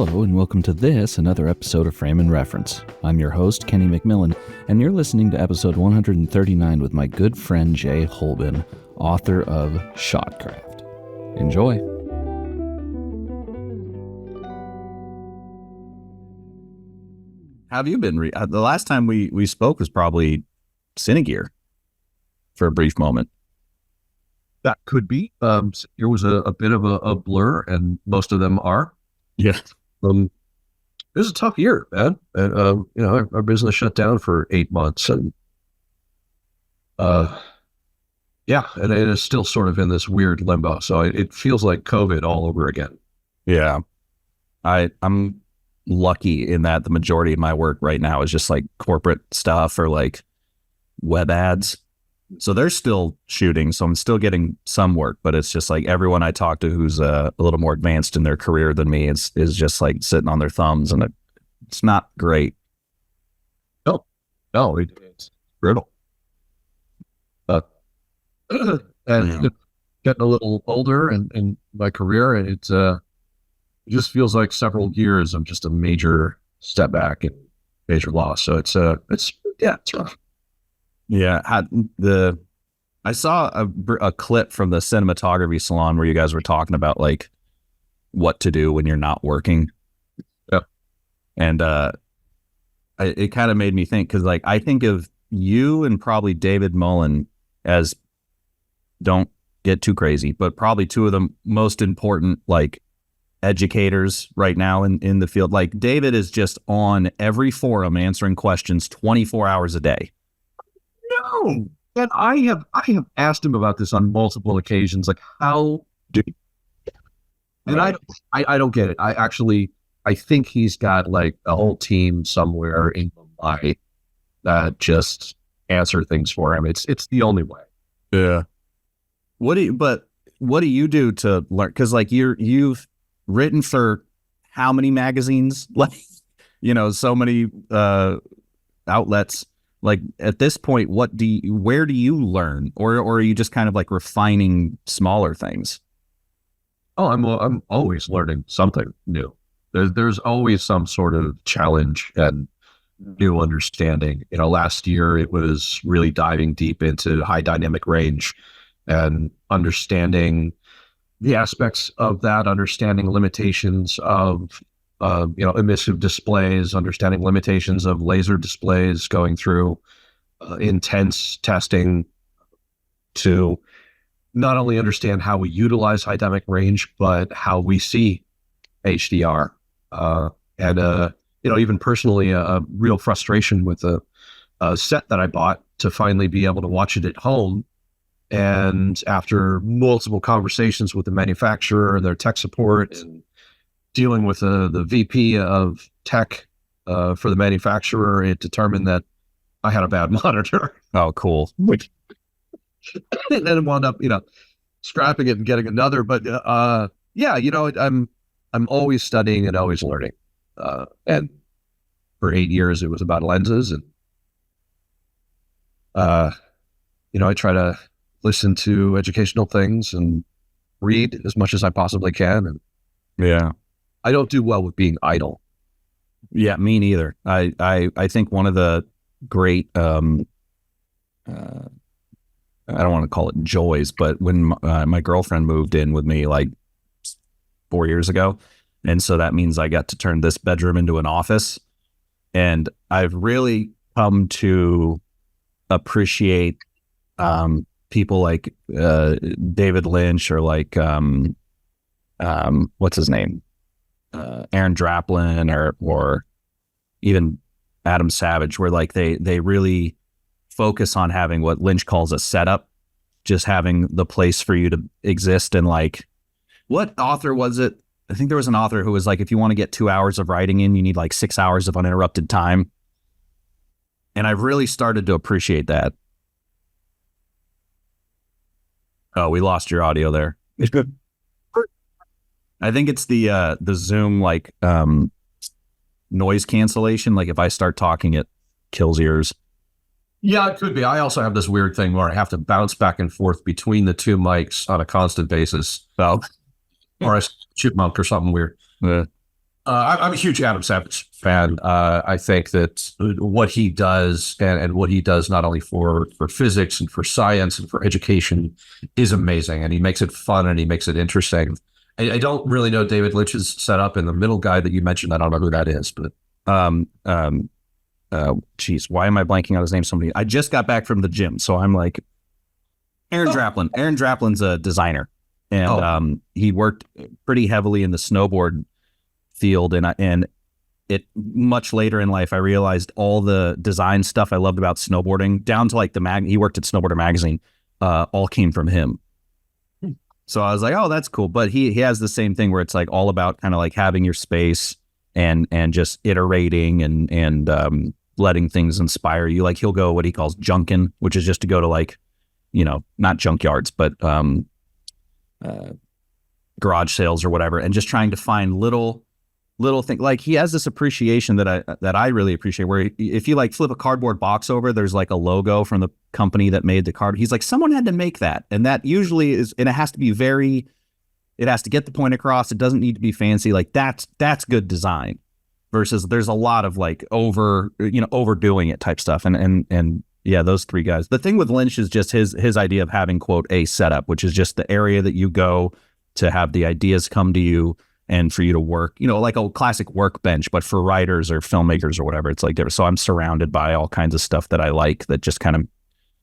Hello and welcome to another episode of Frame and Reference. I'm your host, Kenny McMillan, and you're listening to episode 139 with my good friend Jay Holben, author of Shotcraft. Enjoy. How have you been? The last time we spoke was probably Cinegear for a brief moment. That could be. It was a bit of a blur, and most of them are. Yeah. It was a tough year, man. And, our business shut down for 8 months, and and it is still sort of in this weird limbo. So it feels like COVID all over again. Yeah. I'm lucky in that the majority of my work right now is just like corporate stuff or like web ads. So they're still shooting, so I'm still getting some work, but it's just like everyone I talk to who's a little more advanced in their career than me is just like sitting on their thumbs, and it's not great. No, it's brutal. And getting a little older in my career, and it just feels like several years of just a major step back and major loss. So it's rough. Yeah, I saw a clip from the Cinematography salon where you guys were talking about like what to do when you're not working. Yeah, and it kind of made me think, because like I think of you and probably David Mullen as, don't get too crazy, but probably two of the most important like educators right now in the field. Like David is just on every forum answering questions 24 hours a day. No, and I have asked him about this on multiple occasions. Like, how do? And right. I don't get it. I think he's got like a whole team somewhere in Mumbai that just answer things for him. It's the only way. Yeah. What do you do to learn? Because like you've written for how many magazines? Like, so many outlets. Like at this point, where do you learn, or are you just kind of like refining smaller things? Oh, I'm always learning something new. There's always some sort of challenge and new understanding. Last year it was really diving deep into high dynamic range and understanding the aspects of that, understanding limitations of emissive displays, understanding limitations of laser displays, going through intense testing to not only understand how we utilize high dynamic range, but how we see HDR. Even personally, a real frustration with a set that I bought to finally be able to watch it at home. And after multiple conversations with the manufacturer and their tech support, and dealing with the VP of tech for the manufacturer, it determined that I had a bad monitor. Oh, cool. And then wound up, scrapping it and getting another. But I'm always studying and always learning. And for 8 years, it was about lenses, and I try to listen to educational things and read as much as I possibly can. And yeah. I don't do well with being idle. Yeah, me neither. I think one of the great, I don't want to call it joys, but when my girlfriend moved in with me like 4 years ago, and so that means I got to turn this bedroom into an office, and I've really come to appreciate people like David Lynch, or like what's his name? Aaron Draplin, or even Adam Savage, where like they really focus on having what Lynch calls a setup, just having the place for you to exist. And like, what author was it? I think there was an author who was like, if you want to get 2 hours of writing in, you need like 6 hours of uninterrupted time. And I've really started to appreciate that. Oh, we lost your audio there. It's good. I think it's the Zoom like noise cancellation. Like if I start talking, it kills ears. Yeah, it could be. I also have this weird thing where I have to bounce back and forth between the two mics on a constant basis. So, or a chipmunk or something weird. I'm a huge Adam Savage fan. I think that what he does and what he does not only for physics and for science and for education is amazing. And he makes it fun and he makes it interesting. I don't really know David Lynch's setup, and the middle guy that you mentioned, I don't know who that is, but Um, um, geez, why am I blanking on his name? Somebody, I just got back from the gym, so I'm like, Aaron Draplin. Aaron Draplin's a designer, and he worked pretty heavily in the snowboard field, and it much later in life I realized all the design stuff I loved about snowboarding, down to like he worked at Snowboarder magazine, all came from him. So I was like, oh, that's cool. But he has the same thing where it's like all about kind of like having your space and just iterating and letting things inspire you. Like he'll go what he calls junkin, which is just to go to like, not junkyards, but garage sales or whatever, and just trying to find little things. Like he has this appreciation that I really appreciate, where if you like flip a cardboard box over, there's like a logo from the company that made the card. He's like, someone had to make that, and that usually is, and it has to be it has to get the point across. It doesn't need to be fancy. Like that's good design. Versus there's a lot of like overdoing it type stuff, and yeah, those three guys. The thing with Lynch is just his idea of having, quote, a setup, which is just the area that you go to have the ideas come to you and for you to work, like a classic workbench, but for writers or filmmakers or whatever, it's like different. So I'm surrounded by all kinds of stuff that I like that just kind of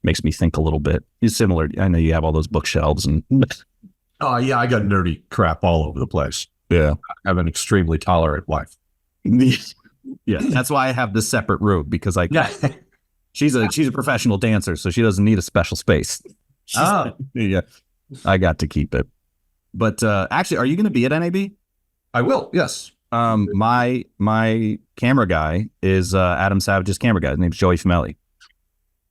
makes me think a little bit. It's similar. I know you have all those bookshelves and. Oh, yeah, I got nerdy crap all over the place. Yeah. I have an extremely tolerant wife. Yeah, that's why I have this separate room, because she's a professional dancer, so she doesn't need a special space. Yeah, I got to keep it. But actually, are you going to be at NAB? I will. Yes. My camera guy is Adam Savage's camera guy. His name's Joey Fimelli.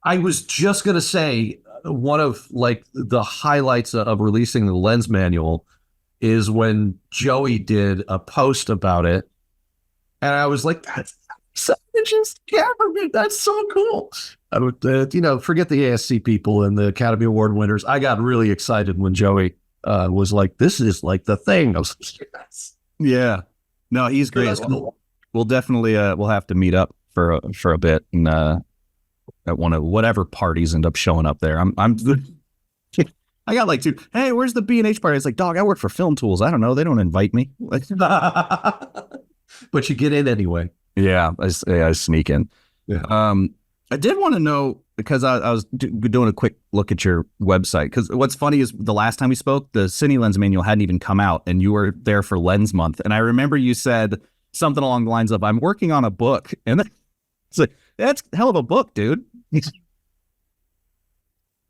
I was just going to say one of like the highlights of releasing the lens manual is when Joey did a post about it. And I was like, that's Savage's camera. That's so cool. I would, forget the ASC people and the Academy Award winners. I got really excited when Joey was like, this is like the thing. I was like, yes. Yeah. No, he's great. Cool. We'll definitely, we'll have to meet up for a bit and at one of whatever parties end up showing up there. I got like hey, where's the B&H party? It's like, dog, I work for Film Tools. I don't know. They don't invite me. Like, but you get in anyway. Yeah, I sneak in. Yeah. I did want to know, because I was doing a quick look at your website, because what's funny is the last time we spoke, the Cine Lens Manual hadn't even come out, and you were there for Lens Month. And I remember you said something along the lines of, I'm working on a book. And it's like, that's a hell of a book, dude.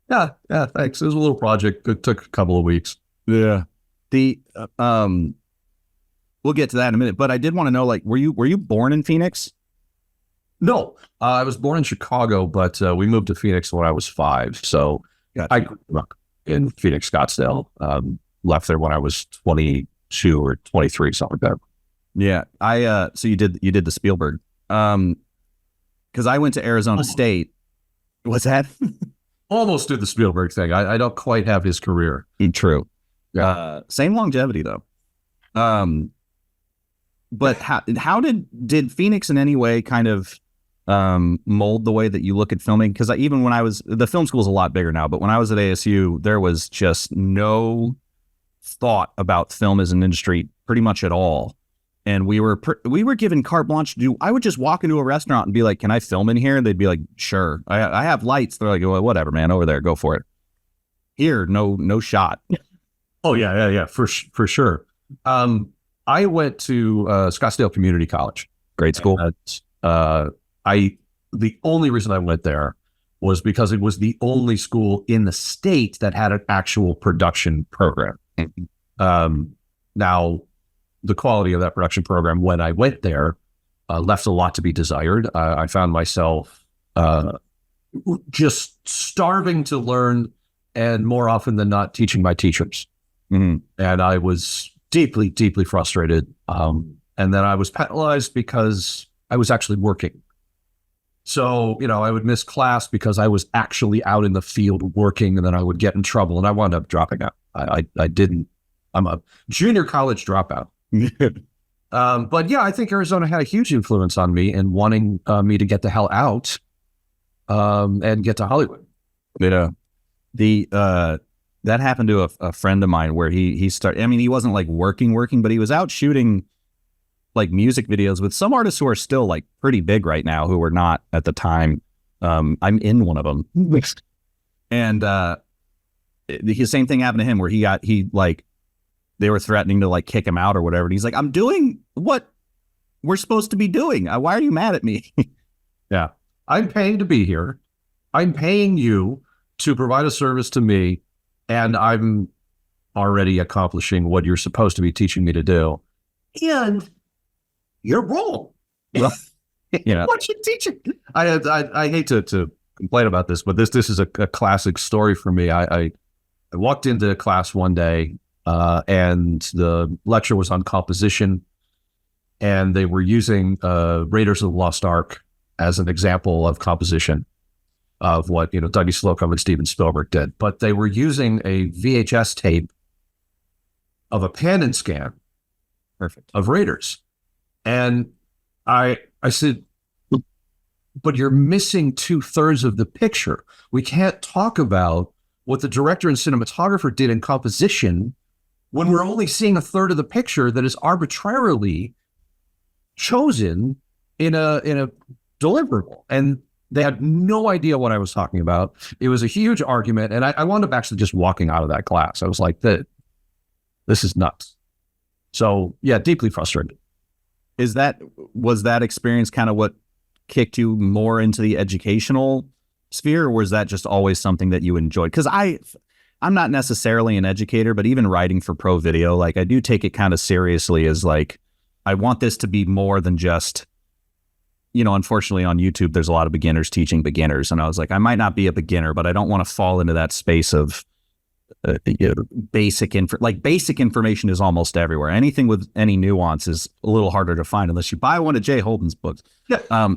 Yeah, thanks. It was a little project. It took a couple of weeks. Yeah. We'll get to that in a minute, but I did want to know, like, were you born in Phoenix? No, I was born in Chicago, but we moved to Phoenix when I was 5. So gotcha. I grew up in Phoenix, Scottsdale. Left there when I was 22 or 23, something like that. Yeah, so you did the Spielberg, because I went to Arizona State. What's that? Almost did the Spielberg thing. I don't quite have his career. True. Yeah. Same longevity though. But how did Phoenix in any way kind of mold the way that you look at filming? Because even when the film school is a lot bigger now, but when I was at ASU, there was just no thought about film as an industry pretty much at all. And we were given carte blanche to do. I would just walk into a restaurant and be like, "Can I film in here?" And they'd be like, "Sure." I have lights. They're like, "Well, whatever, man. Over there, go for it." Here, no shot. Oh yeah, for sure. I went to Scottsdale Community College. Great school. The only reason I went there was because it was the only school in the state that had an actual production program. Now, the quality of that production program when I went there left a lot to be desired. I found myself just starving to learn, and more often than not, teaching my teachers. Mm-hmm. And I was deeply, deeply frustrated. And then I was penalized because I was actually working. So, I would miss class because I was actually out in the field working, and then I would get in trouble, and I wound up dropping out. I'm a junior college dropout. But yeah, I think Arizona had a huge influence on me and wanting me to get the hell out and get to Hollywood. Yeah. The that happened to a friend of mine where he started. I mean, he wasn't like working, but he was out shooting like music videos with some artists who are still like pretty big right now, who were not at the time. I'm in one of them, and the same thing happened to him where he like they were threatening to like kick him out or whatever. And he's like, I'm doing what we're supposed to be doing. Why are you mad at me? Yeah, I'm paying to be here. I'm paying you to provide a service to me, and I'm already accomplishing what you're supposed to be teaching me to do. And you're wrong. Well, you know, What you teaching? I hate to complain about this, but this is a classic story for me. I walked into class one day, and the lecture was on composition, and they were using Raiders of the Lost Ark as an example of composition of what Dougie Slocum and Steven Spielberg did. But they were using a VHS tape of a pan and scan perfect. of Raiders. And I said, but you're missing 2/3 of the picture. We can't talk about what the director and cinematographer did in composition when we're only seeing 1/3 of the picture that is arbitrarily chosen in a deliverable. And they had no idea what I was talking about. It was a huge argument, and I wound up actually just walking out of that class. I was like, this is nuts. So yeah, deeply frustrated. Was that experience kind of what kicked you more into the educational sphere, or was that just always something that you enjoyed? Because I'm not necessarily an educator, but even writing for pro video, like I do take it kind of seriously as like, I want this to be more than just, unfortunately on YouTube, there's a lot of beginners teaching beginners. And I was like, I might not be a beginner, but I don't want to fall into that space of basic information is almost everywhere. Anything with any nuance is a little harder to find unless you buy one of Jay Holben's books. Yeah.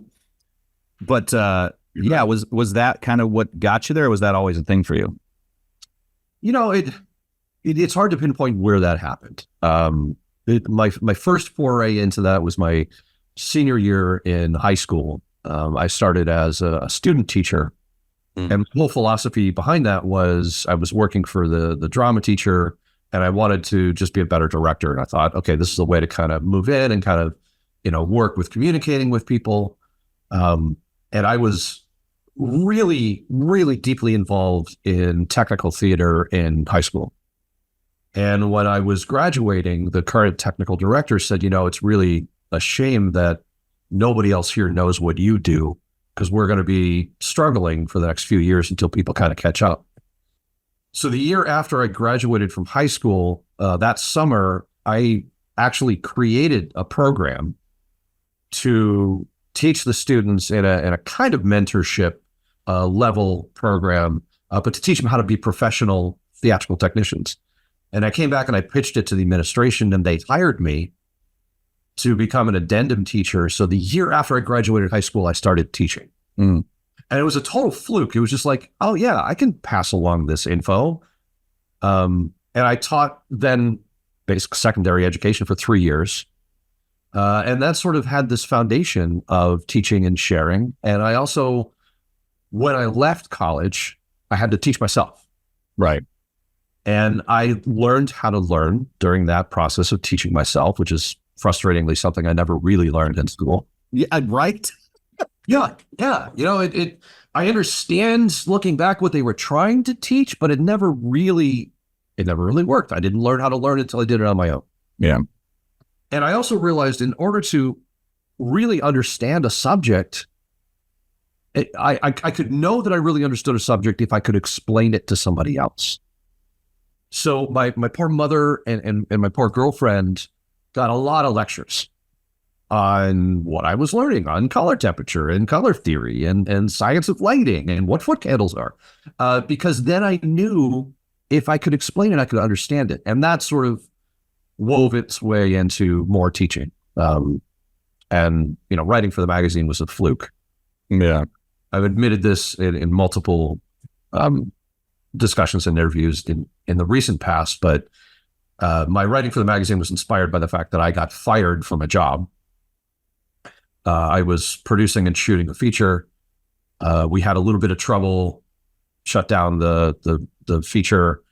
Yeah, was that kind of what got you there? Or was that always a thing for you? It's hard to pinpoint where that happened. My first foray into that was my senior year in high school. I started as a student teacher. And the whole philosophy behind that was I was working for the drama teacher, and I wanted to just be a better director. And I thought, okay, this is a way to kind of move in and kind of, work with communicating with people. And I was really, really deeply involved in technical theater in high school. And when I was graduating, the current technical director said, it's really a shame that nobody else here knows what you do, because we're going to be struggling for the next few years until people kind of catch up. So the year after I graduated from high school, that summer, I actually created a program to teach the students in a kind of mentorship level program, but to teach them how to be professional theatrical technicians. And I came back and I pitched it to the administration, and they hired me to become an addendum teacher. So the year after I graduated high school, I started teaching. And it was a total fluke. It was just like, oh yeah, I can pass along this info. And I taught then basic secondary education for 3 years. And that sort of had this foundation of teaching and sharing. And I also, when I left college, I had to teach myself. Right. And I learned how to learn during that process of teaching myself, which is frustratingly something I never really learned in school. Yeah, right. Yeah. I understand looking back what they were trying to teach, but it never really worked. I didn't learn how to learn until I did it on my own. Yeah. And I also realized in order to really understand a subject, I could know that I really understood a subject if I could explain it to somebody else. So my poor mother and my poor girlfriend got a lot of lectures on what I was learning on color temperature and color theory and science of lighting and what foot candles are. Because then I knew if I could explain it, I could understand it. And that sort of wove its way into more teaching. And writing for the magazine was a fluke. Yeah. I've admitted this in multiple discussions and interviews in the recent past, but My writing for the magazine was inspired by the fact that I got fired from a job. I was producing and shooting a feature. We had a little bit of trouble, shut down the feature,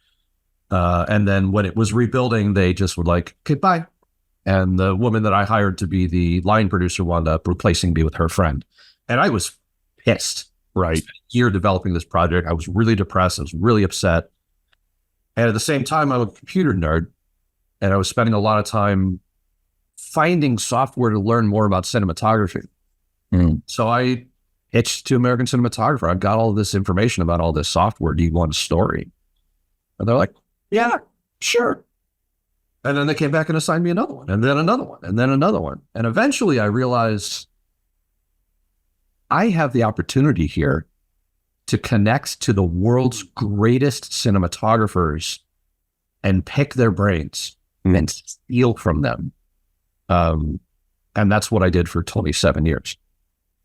and then when it was rebuilding, they just were like, "Okay, bye." And the woman that I hired to be the line producer wound up replacing me with her friend, and I was pissed. Right. I spent a year developing this project. I was really depressed. I was really upset, and at the same time, I'm a computer nerd, and I was spending a lot of time finding software to learn more about cinematography. So I pitched to American Cinematographer. I've got all this information about all this software. Do you want a story? And they're like, yeah, sure. And then they came back and assigned me another one, and then another one, and then another one. And eventually I realized I have the opportunity here to connect to the world's greatest cinematographers and pick their brains and steal from them. And that's what I did for 27 years.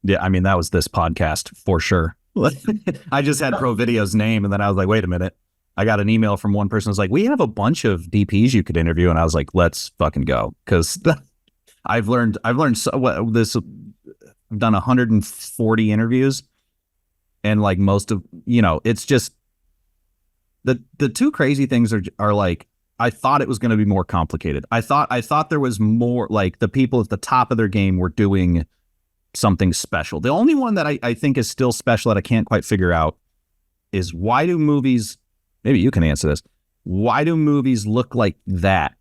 Yeah, I mean, that was this podcast for sure. I just had Pro Video's name, and then I was like, wait a minute. I got an email from one person who's like, we have a bunch of DPs you could interview. And I was like, let's fucking go. Because I've learned this. I've done 140 interviews, and like most of, it's just the two crazy things are like, I thought it was going to be more complicated. I thought there was more, like the people at the top of their game were doing something special. The only one that I think is still special that I can't quite figure out is, why do movies, maybe you can answer this, why do movies look like that?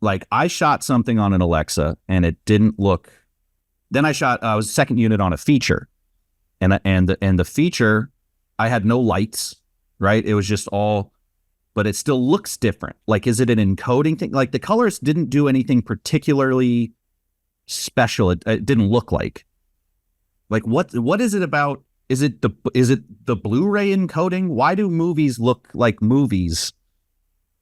Like, I shot something on an Alexa and it didn't look, then I was second unit on a feature, and the feature, I had no lights, right? It was just all, but it still looks different. Like, is it an encoding thing? Like, the colors didn't do anything particularly special. It didn't look like what is it about? Is it the Blu-ray encoding? Why do movies look like movies?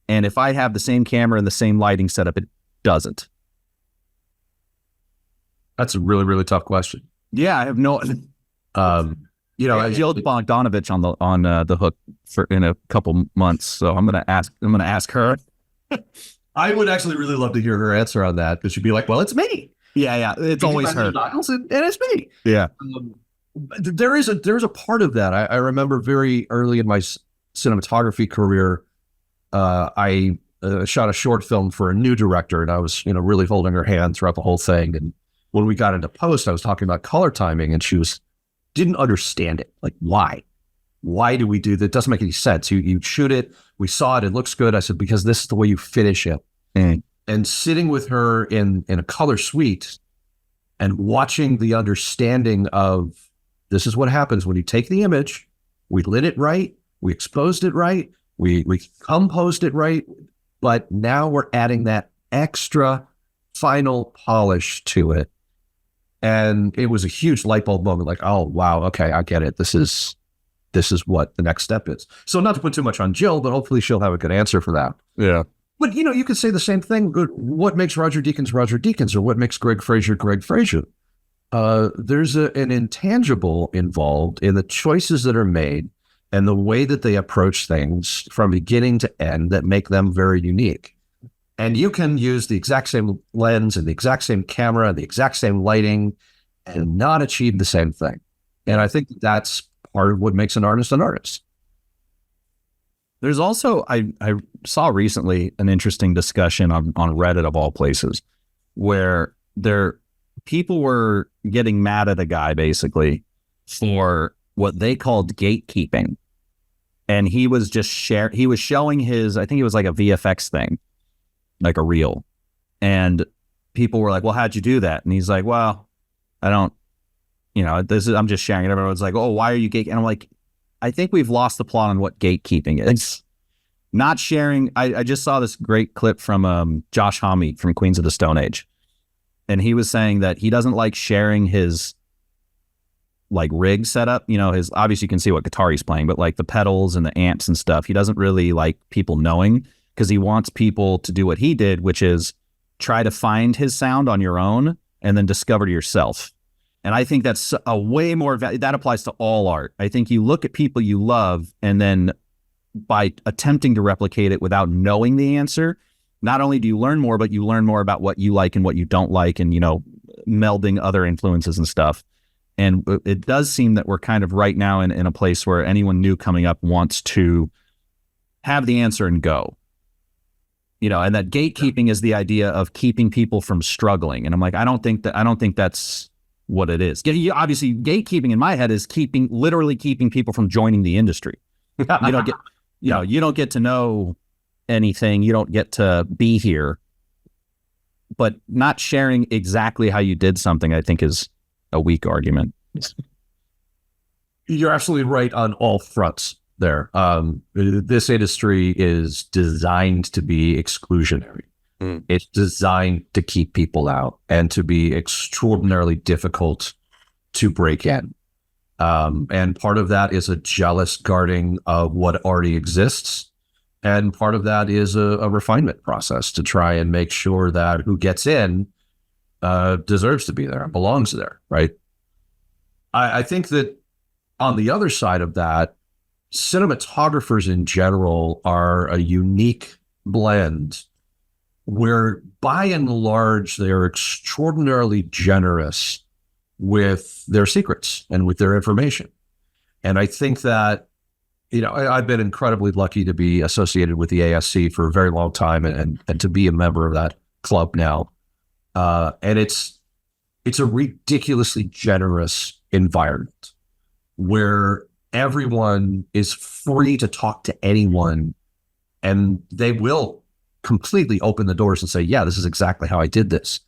And if I have the same camera and the same lighting setup, it doesn't. That's a really, really tough question. Yeah, I have no. Jill Bogdanovich on the hook for in a couple months, so I'm gonna ask her. I would actually really love to hear her answer on that, because she'd be like, "Well, it's me." Yeah, it's always her. And it's me. Yeah. There is a part of that. I remember very early in my cinematography career, I shot a short film for a new director, and I was, really holding her hand throughout the whole thing. And when we got into post, I was talking about color timing, and she didn't understand it. Like, why? Why do we do that? It doesn't make any sense. You shoot it, we saw it, it looks good. I said, because this is the way you finish it. And sitting with her in a color suite and watching the understanding of, this is what happens when you take the image, we lit it right, we exposed it right, we composed it right, but now we're adding that extra final polish to it. And it was a huge light bulb moment, like, oh, wow, okay, I get it. This is what the next step is. So not to put too much on Jill, but hopefully she'll have a good answer for that. Yeah. But, you could say the same thing. What makes Roger Deakins Roger Deakins, or what makes Greg Fraser Greg Fraser? There's an intangible involved in the choices that are made and the way that they approach things from beginning to end that make them very unique. And you can use the exact same lens and the exact same camera and the exact same lighting and not achieve the same thing. And I think that's part of what makes an artist an artist. There's also, I saw recently an interesting discussion on Reddit, of all places, where people were getting mad at a guy basically for what they called gatekeeping. And he was just showing his, I think it was like a VFX thing, like a reel. And people were like, well, how'd you do that? And he's like, well, I don't, I'm just sharing it. Everyone's like, oh, why are you gatekeeping? And I'm like, I think we've lost the plot on what gatekeeping is. Not sharing. I just saw this great clip from Josh Homme from Queens of the Stone Age. And he was saying that he doesn't like sharing his like rig setup. His, obviously you can see what guitar he's playing, but like the pedals and the amps and stuff, he doesn't really like people knowing, because he wants people to do what he did, which is try to find his sound on your own and then discover to yourself. And I think that's a way more, that applies to all art. I think you look at people you love and then by attempting to replicate it without knowing the answer, not only do you learn more, but you learn more about what you like and what you don't like, and, melding other influences and stuff. And it does seem that we're kind of right now in a place where anyone new coming up wants to have the answer and go. And that gatekeeping is the idea of keeping people from struggling. And I'm like, I don't think that's what it is. Obviously, gatekeeping in my head is literally keeping people from joining the industry. You don't get, you don't get to know anything. You don't get to be here. But not sharing exactly how you did something, I think, is a weak argument. You're absolutely right on all fronts there. This industry is designed to be exclusionary. It's designed to keep people out and to be extraordinarily difficult to break in. And part of that is a jealous guarding of what already exists. And part of that is a refinement process to try and make sure that who gets in deserves to be there, belongs there, right? I think that on the other side of that, cinematographers in general are a unique blend where, by and large, they are extraordinarily generous with their secrets and with their information. And I think that, I've been incredibly lucky to be associated with the ASC for a very long time and to be a member of that club now. And it's a ridiculously generous environment where everyone is free to talk to anyone, and they will completely open the doors and say, yeah, this is exactly how I did this.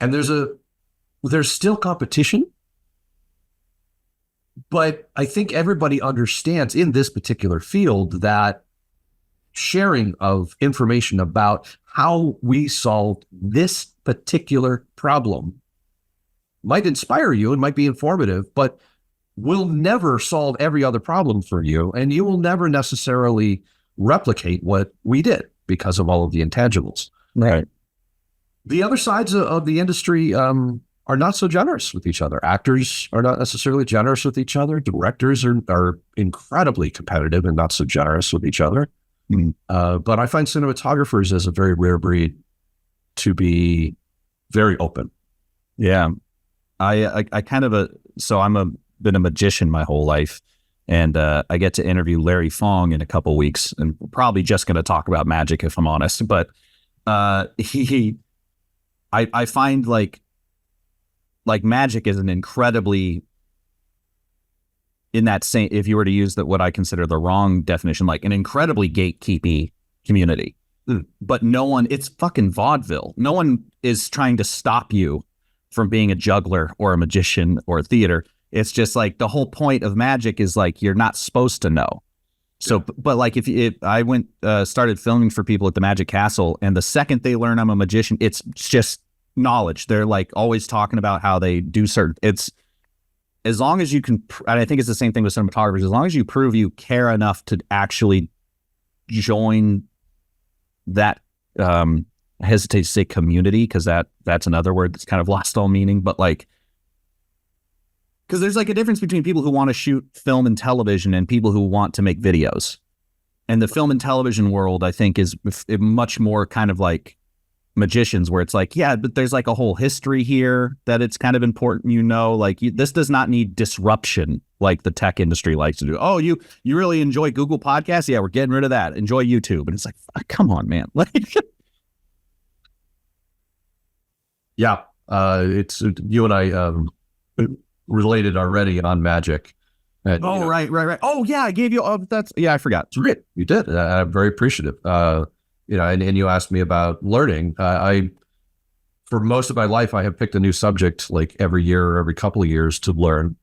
And there's still competition, but I think everybody understands in this particular field that sharing of information about how we solved this particular problem might inspire you and might be informative, but will never solve every other problem for you. And you will never necessarily replicate what we did because of all of the intangibles. Right. The other sides of the industry are not so generous with each other. Actors are not necessarily generous with each other. Directors are incredibly competitive and not so generous with each other. But I find cinematographers as a very rare breed to be very open. Yeah. I kind of been a magician my whole life, and I get to interview Larry Fong in a couple weeks, and we're probably just going to talk about magic if I'm honest. But I find like magic is an incredibly, in that same, if you were to use what I consider the wrong definition, like an incredibly gatekeepy community. But no one, it's fucking vaudeville. No one is trying to stop you from being a juggler or a magician or a theater. It's just like the whole point of magic is like, you're not supposed to know. So, but like if I went, started filming for people at the Magic Castle, and the second they learn I'm a magician, it's just knowledge. They're like always talking about how they do it's, as long as you can, and I think it's the same thing with cinematographers, as long as you prove you care enough to actually join that, I hesitate to say community, because that's another word that's kind of lost all meaning, but like, because there's like a difference between people who want to shoot film and television and people who want to make videos. And the film and television world, I think, is much more kind of like magicians, where it's like, yeah, but there's like a whole history here that it's kind of important, like this does not need disruption like the tech industry likes to do. Oh, you really enjoy Google Podcasts? Yeah, we're getting rid of that. Enjoy YouTube. And it's like, come on, man. Like, yeah, it's you and I related already on magic. And, right. Oh yeah, I gave you. I forgot. It's great. You did. I'm very appreciative. And you asked me about learning. For most of my life, I have picked a new subject like every year or every couple of years to learn.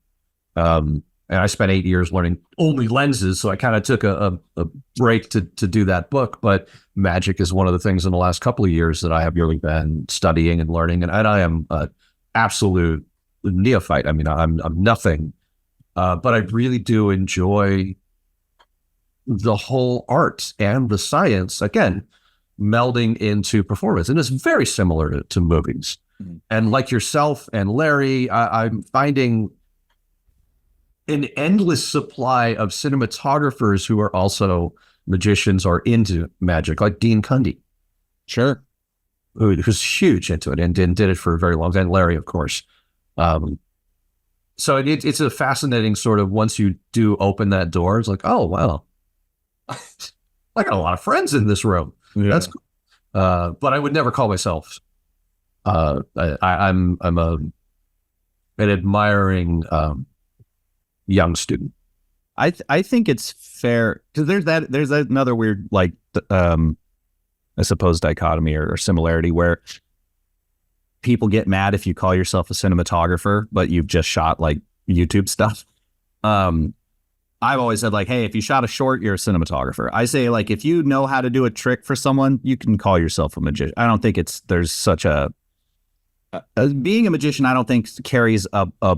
And I spent 8 years learning only lenses, so I kind of took a break to do that book. But magic is one of the things in the last couple of years that I have really been studying and learning, and I am an absolute neophyte. I mean, I'm nothing, but I really do enjoy the whole art and the science, again, melding into performance. And it's very similar to movies. Mm-hmm. And like yourself and Larry, I'm finding an endless supply of cinematographers who are also magicians are into magic, like Dean Cundy, Sure. who's huge into it and did it for a very long time. Larry, of course. Um, so it's a fascinating sort of, once you do open that door, it's like, oh, wow, I got a lot of friends in this room. Yeah. That's cool. But I would never call myself, I'm an admiring young student. I think it's fair because there's another weird I suppose dichotomy or similarity where people get mad if you call yourself a cinematographer, but you've just shot like YouTube stuff. I've always said like, hey, if you shot a short, you're a cinematographer. I say like, if you know how to do a trick for someone, you can call yourself a magician. I don't think there's such being a magician, I don't think carries a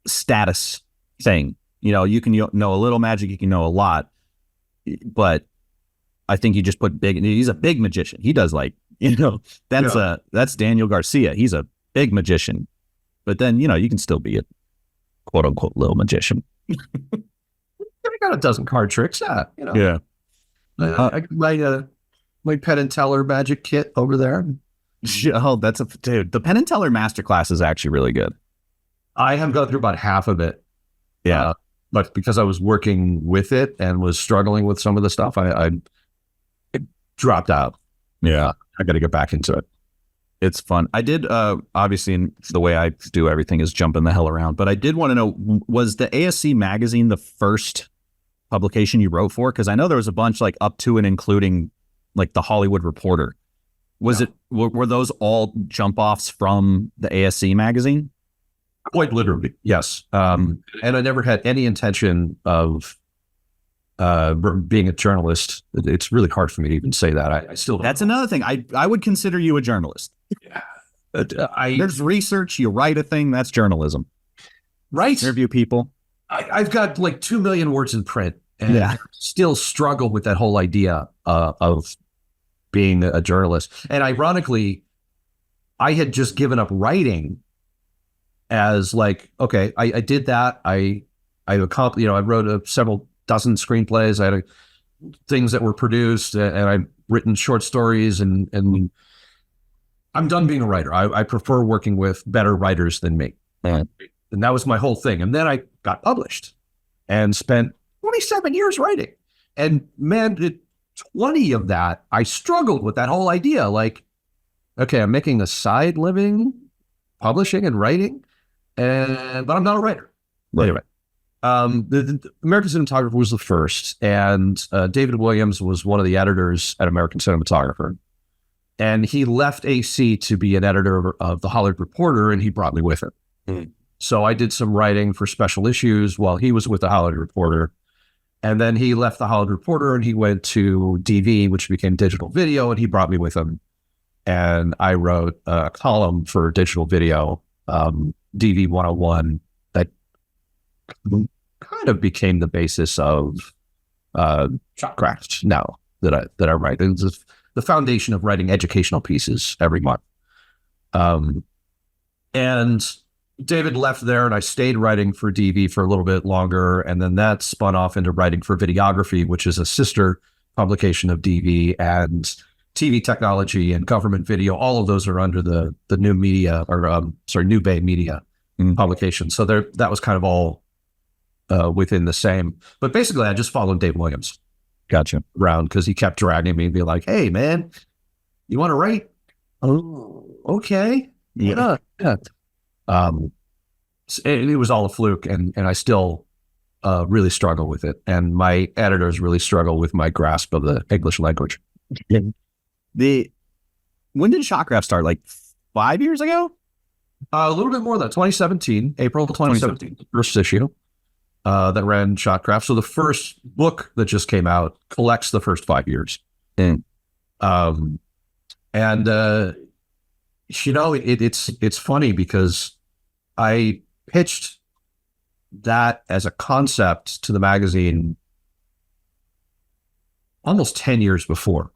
status thing. You know, you can know a little magic, you can know a lot, but I think you just put big. He's a big magician. He does that's Daniel Garcia. He's a big magician, but then you can still be a quote unquote little magician. I got a dozen card tricks. Yeah. I my Penn and Teller magic kit over there. Oh, dude. The Penn and Teller masterclass is actually really good. I have gone through about half of it. Yeah. But because I was working with it and was struggling with some of the stuff, it dropped out. Yeah. I got to get back into it. It's fun. I did, obviously, the way I do everything is jumping the hell around, but I did want to know, was the ASC magazine the first publication you wrote for? Because I know there was a bunch like up to and including like the Hollywood Reporter. Were those all jump offs from the ASC magazine? Quite literally, yes. And I never had any intention of being a journalist. It's really hard for me to even say that. I still don't That's know. another thing. I would consider you a journalist. Yeah. There's research. You write a thing. That's journalism. Right. Interview people. I've got like 2 million words in print, and I still struggle with that whole idea of being a journalist. And ironically, I had just given up writing as like, okay, I did that. I accomplished, I wrote several dozen screenplays. I had things that were produced, and I've written short stories, and I'm done being a writer. I prefer working with better writers than me. And that was my whole thing. And then I got published and spent 27 years writing. And man, 20 of that, I struggled with that whole idea. Like, okay, I'm making a side living publishing and writing, but I'm not a writer. Right. Anyway, the American Cinematographer was the first, and David Williams was one of the editors at American Cinematographer. And he left AC to be an editor of the Hollywood Reporter, and he brought me with him. Mm. So I did some writing for special issues while he was with the Hollywood Reporter. And then he left the Hollywood Reporter and he went to DV, which became digital video, and he brought me with him. And I wrote a column for digital video, DV 101, that kind of became the basis of Shotcraft now that I write. It's the foundation of writing educational pieces every month. And David left there, and I stayed writing for DV for a little bit longer, and then that spun off into writing for Videography, which is a sister publication of DV, and TV technology and government video. All of those are under the new media, New Bay Media publication. So that was kind of all within the same. But basically, I just followed Dave Williams. Gotcha. Around because he kept dragging me and being like, "Hey, man, you want to write? Oh, okay, yeah." It was all a fluke, and I still really struggle with it, and my editors really struggle with my grasp of the English language. When did Shotcraft start? Like 5 years ago? A little bit more than 2017, April 2017, first issue that ran Shotcraft. So the first book that just came out collects the first 5 years. It's funny because I pitched that as a concept to the magazine almost 10 years before.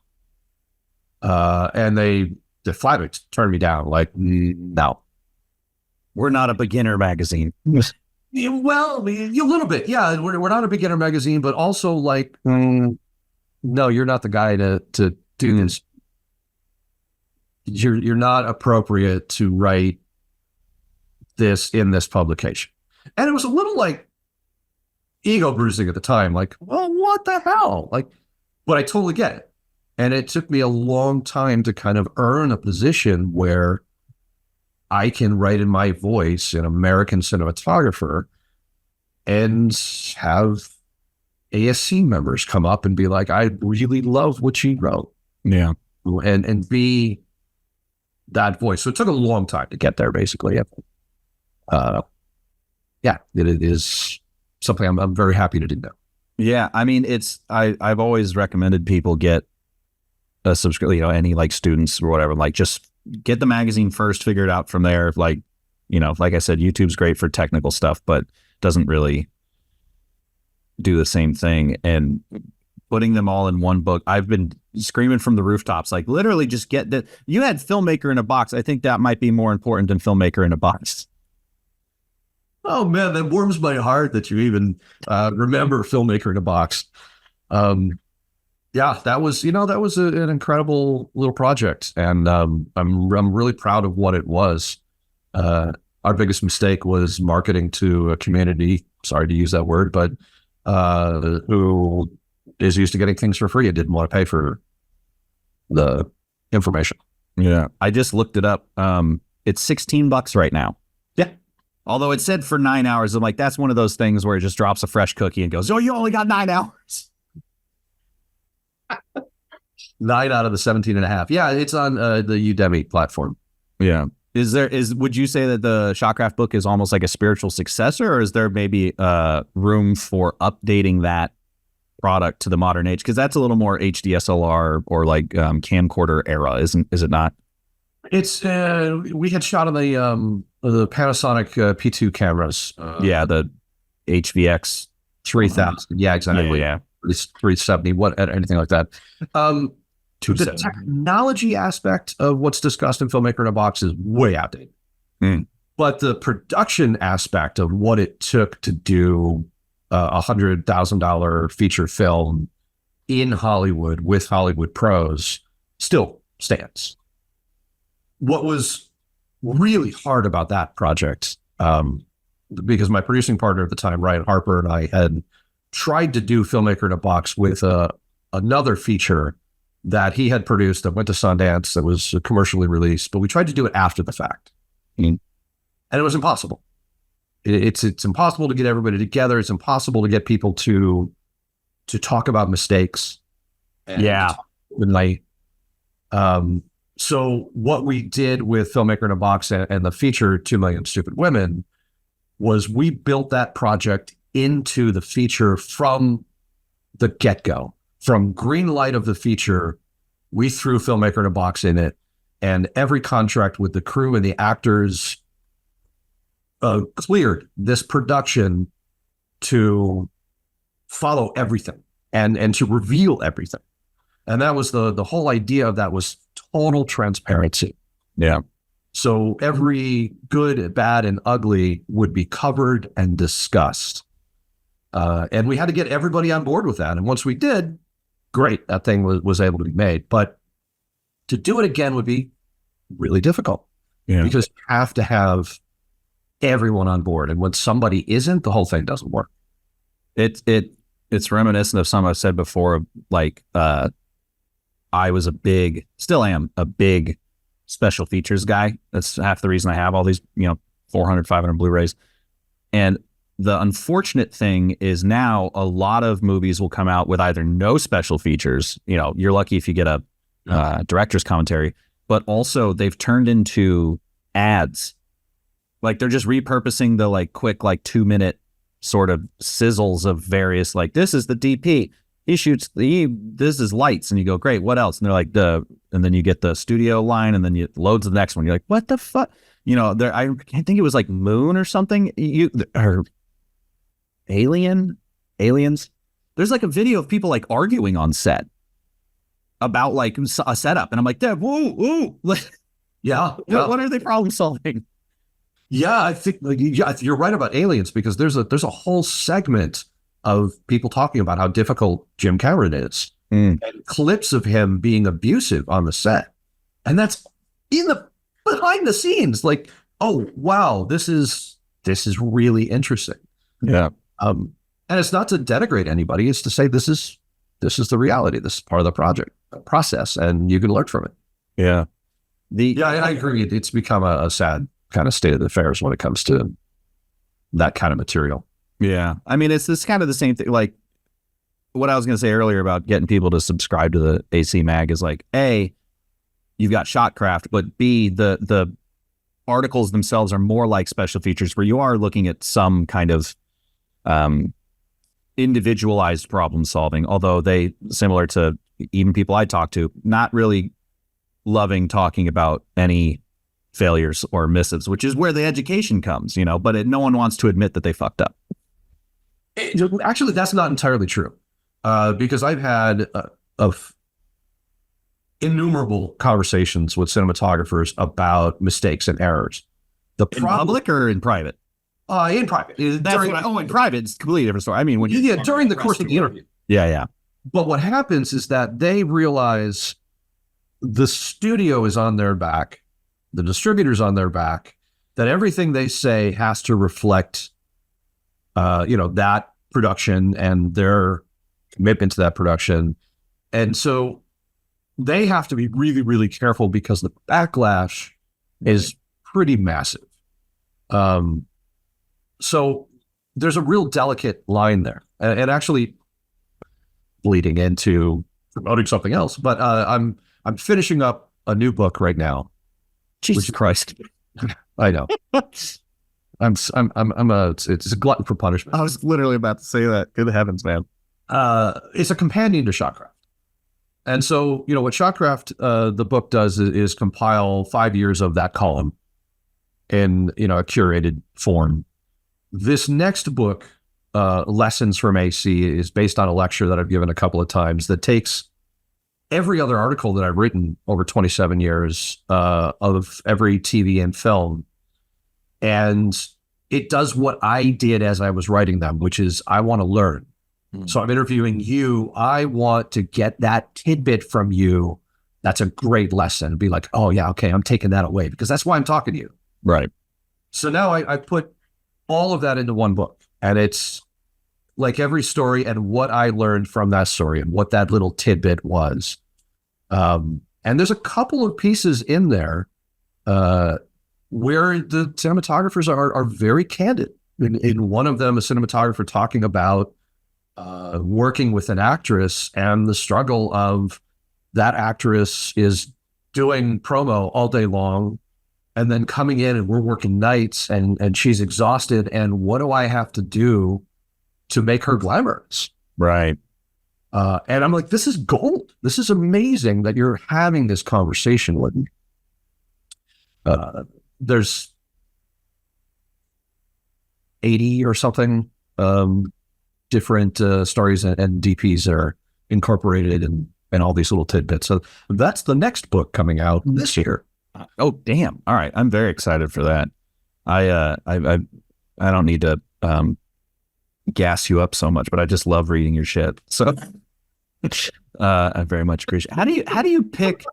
And they flatly turned me down. Like, no, we're not a beginner magazine. Yeah, well, a little bit. Yeah, we're not a beginner magazine, but also like, no, you're not the guy to do this. You're not appropriate to write this in this publication. And it was a little like ego bruising at the time. Like, well, what the hell? Like, but I totally get it. And it took me a long time to kind of earn a position where I can write in my voice, an American cinematographer, and have ASC members come up and be like, I really love what she wrote. Yeah. And be that voice. So it took a long time to get there, basically. Yeah, it is something I'm very happy to do now. Yeah. I mean, I've always recommended people get a subscription, any like students or whatever, like just get the magazine first, figure it out from there. Like, like I said, YouTube's great for technical stuff, but doesn't really do the same thing. And putting them all in one book, I've been screaming from the rooftops, like literally just get that. You had Filmmaker in a Box. I think that might be more important than Filmmaker in a Box. Oh man, that warms my heart that you even remember Filmmaker in a Box. Yeah, that was an incredible little project, and I'm really proud of what it was. Our biggest mistake was marketing to a community. Sorry to use that word, but who is used to getting things for free and didn't want to pay for the information. Yeah, I just looked it up. It's $16 right now. Yeah. Although it said for 9 hours, I'm like, that's one of those things where it just drops a fresh cookie and goes, oh, you only got 9 hours. 9 out of the 17 and a half. Yeah, it's on the Udemy platform. Yeah. Would you say that the Shotcraft book is almost like a spiritual successor, or is there maybe room for updating that product to the modern age? Because that's a little more HDSLR or like camcorder era, is it not? It's we had shot on the Panasonic P2 cameras. Yeah, the HVX 3000. Yeah, exactly. Yeah. 370, anything like that. The technology aspect of what's discussed in Filmmaker in a Box is way outdated. But the production aspect of what it took to do $100,000 feature film in Hollywood with Hollywood pros still stands. What was really hard about that project, because my producing partner at the time, Ryan Harper, and I had tried to do Filmmaker in a Box with another feature that he had produced that went to Sundance that was commercially released, but we tried to do it after the fact. And it was impossible. It's impossible to get everybody together. It's impossible to get people to talk about mistakes. Yeah. So what we did with Filmmaker in a Box and the feature 2 Million Stupid Women was we built that project into the feature from the get-go. From green light of the feature, we threw Filmmaker in a Box in it, and every contract with the crew and the actors cleared this production to follow everything and to reveal everything. And that was the whole idea of that was total transparency. Yeah. So every good, bad, and ugly would be covered and discussed. And we had to get everybody on board with that. And once we did, great, that thing was able to be made. But to do it again would be really difficult. Yeah. Because you have to have everyone on board. And when somebody isn't, the whole thing doesn't work. It's reminiscent of something I've said before. Like, I was still am a big special features guy. That's half the reason I have all these, 400, 500 Blu-rays. And the unfortunate thing is now a lot of movies will come out with either no special features. You're lucky if you get a director's commentary, but also they've turned into ads. Like they're just repurposing the like quick, like 2-minute sort of sizzles of various, like, this is the DP. He shoots this is lights, and you go, great, what else? And they're like and then you get the studio line, and then you loads the next one. You're like, what the fuck? I can't think it was like Moon or something. Or Aliens. There's like a video of people like arguing on set about like a setup, and I'm like, whoa. Yeah. What are they problem solving? Yeah, I think yeah, you're right about aliens because there's a whole segment of people talking about how difficult Jim Cameron is Mm. and clips of him being abusive on the set. And that's in the behind the scenes. Like, oh wow, this is really interesting. Yeah. Um, and it's not to denigrate anybody, it's to say this is the reality. This is part of the project process, and you can learn from it. Yeah. The Yeah, I agree. It's become a sad kind of state of affairs when it comes to that kind of material. Yeah. I mean, it's this kind of the same thing. Like what I was going to say earlier about getting people to subscribe to the AC Mag is like, A, you've got Shotcraft, but B, the articles themselves are more like special features where you are looking at some kind of individualized problem solving, although they, similar to even people I talk to, not really loving talking about any failures or misses, which is where the education comes, but no one wants to admit that they fucked up. Actually, that's not entirely true, because I've had of innumerable conversations with cinematographers about mistakes and errors. In public or in private? In private. In private, it's a completely different story. I mean, when during the course of the interview. Yeah. But what happens is that they realize the studio is on their back, the distributor's on their back, that everything they say has to reflect, that production and their commitment to that production. And so they have to be really, really careful because the backlash is pretty massive. So there's a real delicate line there, and actually bleeding into promoting something else. But I'm finishing up a new book right now. Jesus Christ! I know. it's a glutton for punishment. I was literally about to say that. Good heavens, man! It's a companion to Shotcraft. And so, what Shotcraft, the book does is compile 5 years of that column in, a curated form. This next book, Lessons from AC, is based on a lecture that I've given a couple of times that takes every other article that I've written over 27 years of every TV and film. And it does what I did as I was writing them, which is I want to learn. So I'm interviewing you. I want to get that tidbit from you. That's a great lesson. Be like, oh yeah, okay, I'm taking that away because that's why I'm talking to you. Right. So now I put all of that into one book, and it's like every story and what I learned from that story and what that little tidbit was. And there's a couple of pieces in there where the cinematographers are very candid. In one of them, a cinematographer talking about working with an actress and the struggle of that actress is doing promo all day long and then coming in and we're working nights and she's exhausted. And what do I have to do to make her glamorous? Right. And I'm like, this is gold. This is amazing that you're having this conversation with me. There's 80 or something different stories and DPs that are incorporated in all these little tidbits. So that's the next book coming out this year. Oh, damn. All right. I'm very excited for that. I don't need to gas you up so much, but I just love reading your shit. So I very much appreciate it. How do you pick?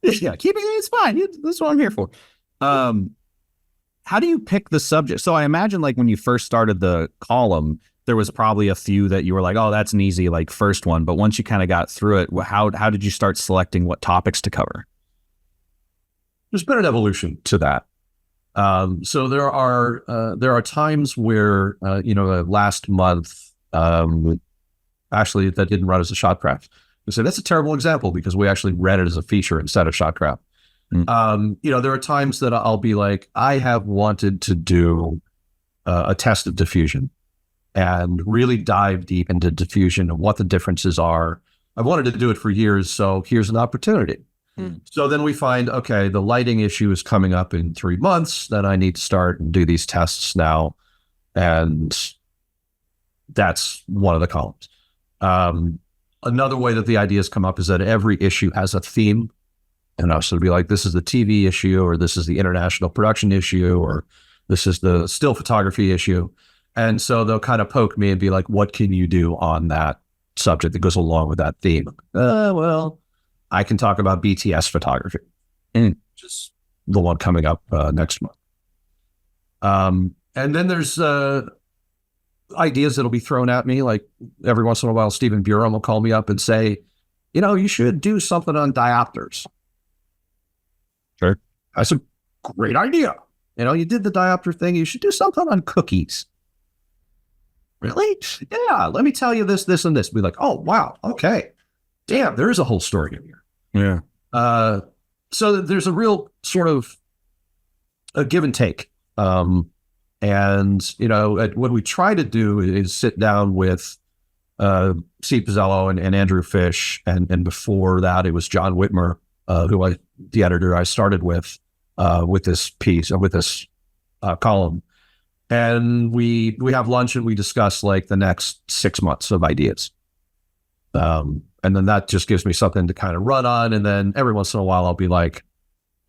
Yeah, keeping it's fine. That's what I'm here for. How do you pick the subject? So I imagine like when you first started the column, there was probably a few that you were like, oh, that's an easy like first one. But once you kind of got through it, how did you start selecting what topics to cover? There's been an evolution to that. So there are times where last month, actually that didn't run as a Shotcraft. So that's a terrible example because we actually ran it as a feature instead of Shotcraft. There are times that I'll be like, I have wanted to do a test of diffusion and really dive deep into diffusion and what the differences are. I've wanted to do it for years, so here's an opportunity. So then we find, okay, the lighting issue is coming up in 3 months, then I need to start and do these tests now. And that's one of the columns. Another way that the ideas come up is that every issue has a theme. And so it'd be like, this is the TV issue, or this is the international production issue, or This is the still photography issue. And so they'll kind of poke me and be like, what can you do on that subject that goes along with that theme? Well, I can talk about BTS photography, which is the one coming up next month. And then there's ideas that'll be thrown at me. Like every once in a while, Stephen Buren will call me up and say, you should do something on diopters. Sure. That's a great idea. You did the diopter thing. You should do something on cookies. Really? Yeah. Let me tell you this, this, and this. Be like, oh, wow. Okay. Damn, there's a whole story in here. Yeah. So there's a real sort of a give and take. And, what we try to do is sit down with Steve Pizzello and Andrew Fish. And before that, it was John Whitmer, the editor I started with this piece, with this column. And we have lunch and we discuss like the next 6 months of ideas. And then that just gives me something to kind of run on. And then every once in a while, I'll be like,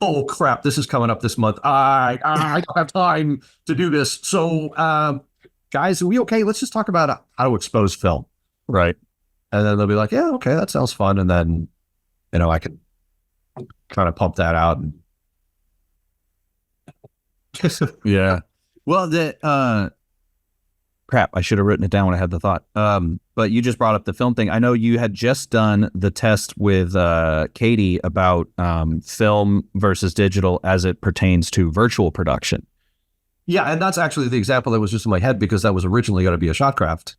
oh crap, this is coming up this month. I don't have time to do this. So guys, are we okay? Let's just talk about how to expose film. Right. And then they'll be like, yeah, okay, that sounds fun. And then, I can kind of pump that out. And yeah. Well, crap, I should have written it down when I had the thought. But you just brought up the film thing. I know you had just done the test with Katie about film versus digital as it pertains to virtual production. Yeah, and that's actually the example that was just in my head because that was originally going to be a Shotcraft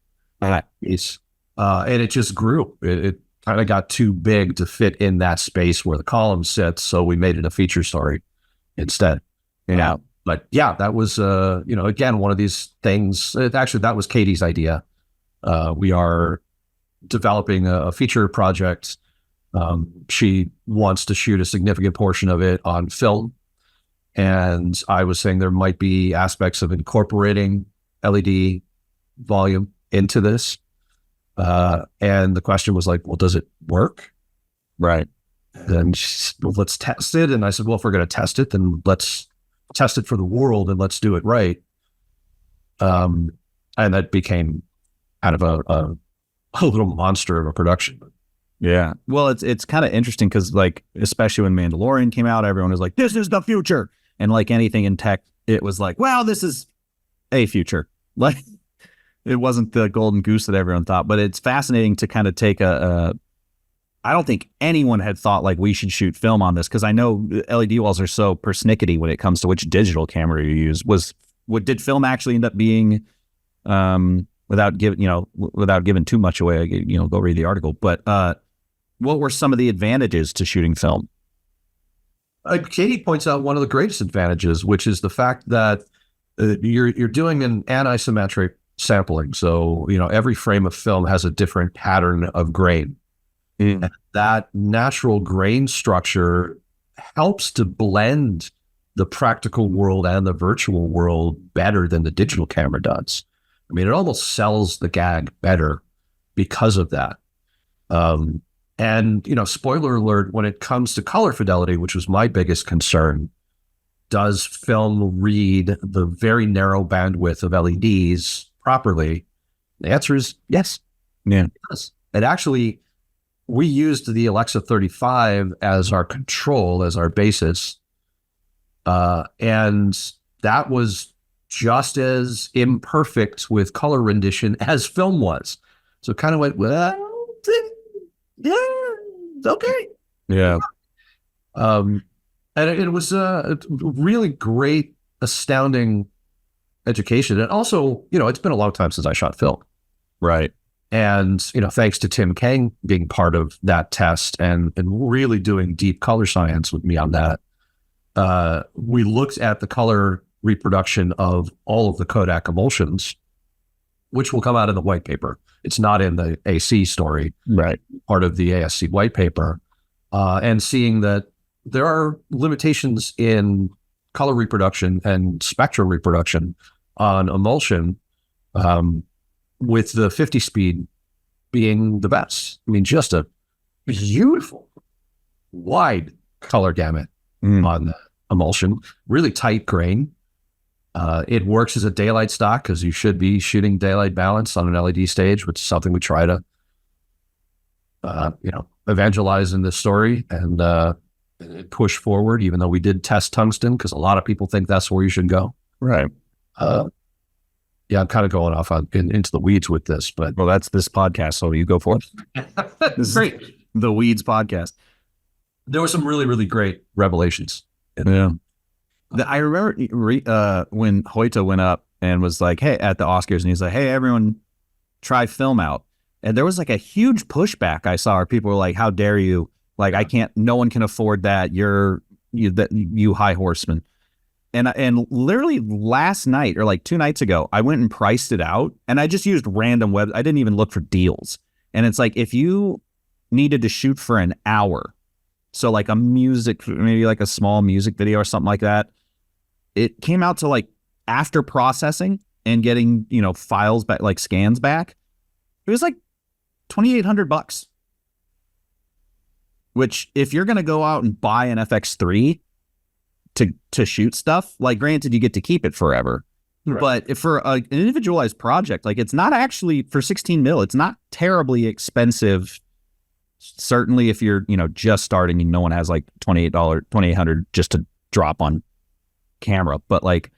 piece. And it just grew. It kind of got too big to fit in that space where the column sits, so we made it a feature story instead. But yeah, that was, again, one of these things. Actually, that was Katie's idea. We are developing a feature project. She wants to shoot a significant portion of it on film. And I was saying there might be aspects of incorporating LED volume into this. And the question was like, well, does it work? Right. And she said, well, let's test it. And I said, well, if we're going to test it, then let's test it for the world and let's do it right. And that became kind of a little monster of a production. Yeah. Well, it's kind of interesting because like, especially when Mandalorian came out, everyone was like, this is the future. And like anything in tech, it was like, well, this is a future. Like it wasn't the golden goose that everyone thought, but it's fascinating to kind of take I don't think anyone had thought like we should shoot film on this because I know LED walls are so persnickety when it comes to which digital camera you use. Did film actually end up being, without giving too much away, go read the article. But what were some of the advantages to shooting film? Katie points out one of the greatest advantages, which is the fact that you're doing an anisometric sampling. So every frame of film has a different pattern of grain. And that natural grain structure helps to blend the practical world and the virtual world better than the digital camera does. I mean, it almost sells the gag better because of that. And spoiler alert, when it comes to color fidelity, which was my biggest concern, does film read the very narrow bandwidth of LEDs properly? The answer is yes. Yeah. It does. It actually... We used the Alexa 35 as our control, as our basis. And that was just as imperfect with color rendition as film was. So it kind of went, well, yeah, okay. Yeah. And it was a really great, astounding education. And also, it's been a long time since I shot film. Right. And, thanks to Tim Kang being part of that test and really doing deep color science with me on that, we looked at the color reproduction of all of the Kodak emulsions, which will come out in the white paper. It's not in the AC story, right? Part of the ASC white paper, and seeing that there are limitations in color reproduction and spectral reproduction on emulsion. With the 50 speed being the best. I mean, just a beautiful, wide color gamut on the emulsion, really tight grain. It works as a daylight stock because you should be shooting daylight balance on an LED stage, which is something we try to, evangelize in this story and push forward. Even though we did test tungsten, because a lot of people think that's where you should go. Right. Yeah, I'm kind of going off into the weeds with this, but Well, that's this podcast, so you go for it. This great. is the Weeds podcast. There were some really, really great revelations. Yeah. I remember when Hoyta went up and was like, hey, at the Oscars, and he's like, hey, everyone try film out. And there was like a huge pushback I saw where people were like, how dare you? Like, I can't, no one can afford that. You high horseman. And literally last night or like 2 nights ago, I went and priced it out, and I just used random web. I didn't even look for deals. And it's like, if you needed to shoot for an hour, so like maybe like a small music video or something like that, it came out to like, after processing and getting, files back, like scans back, it was like $2,800. Which, if you're going to go out and buy an FX3 to shoot stuff, like, granted, you get to keep it forever. Right. But for an individualized project, like, it's not actually, for 16 mil, it's not terribly expensive. Certainly if you're, just starting and no one has like $2,800 just to drop on camera. But like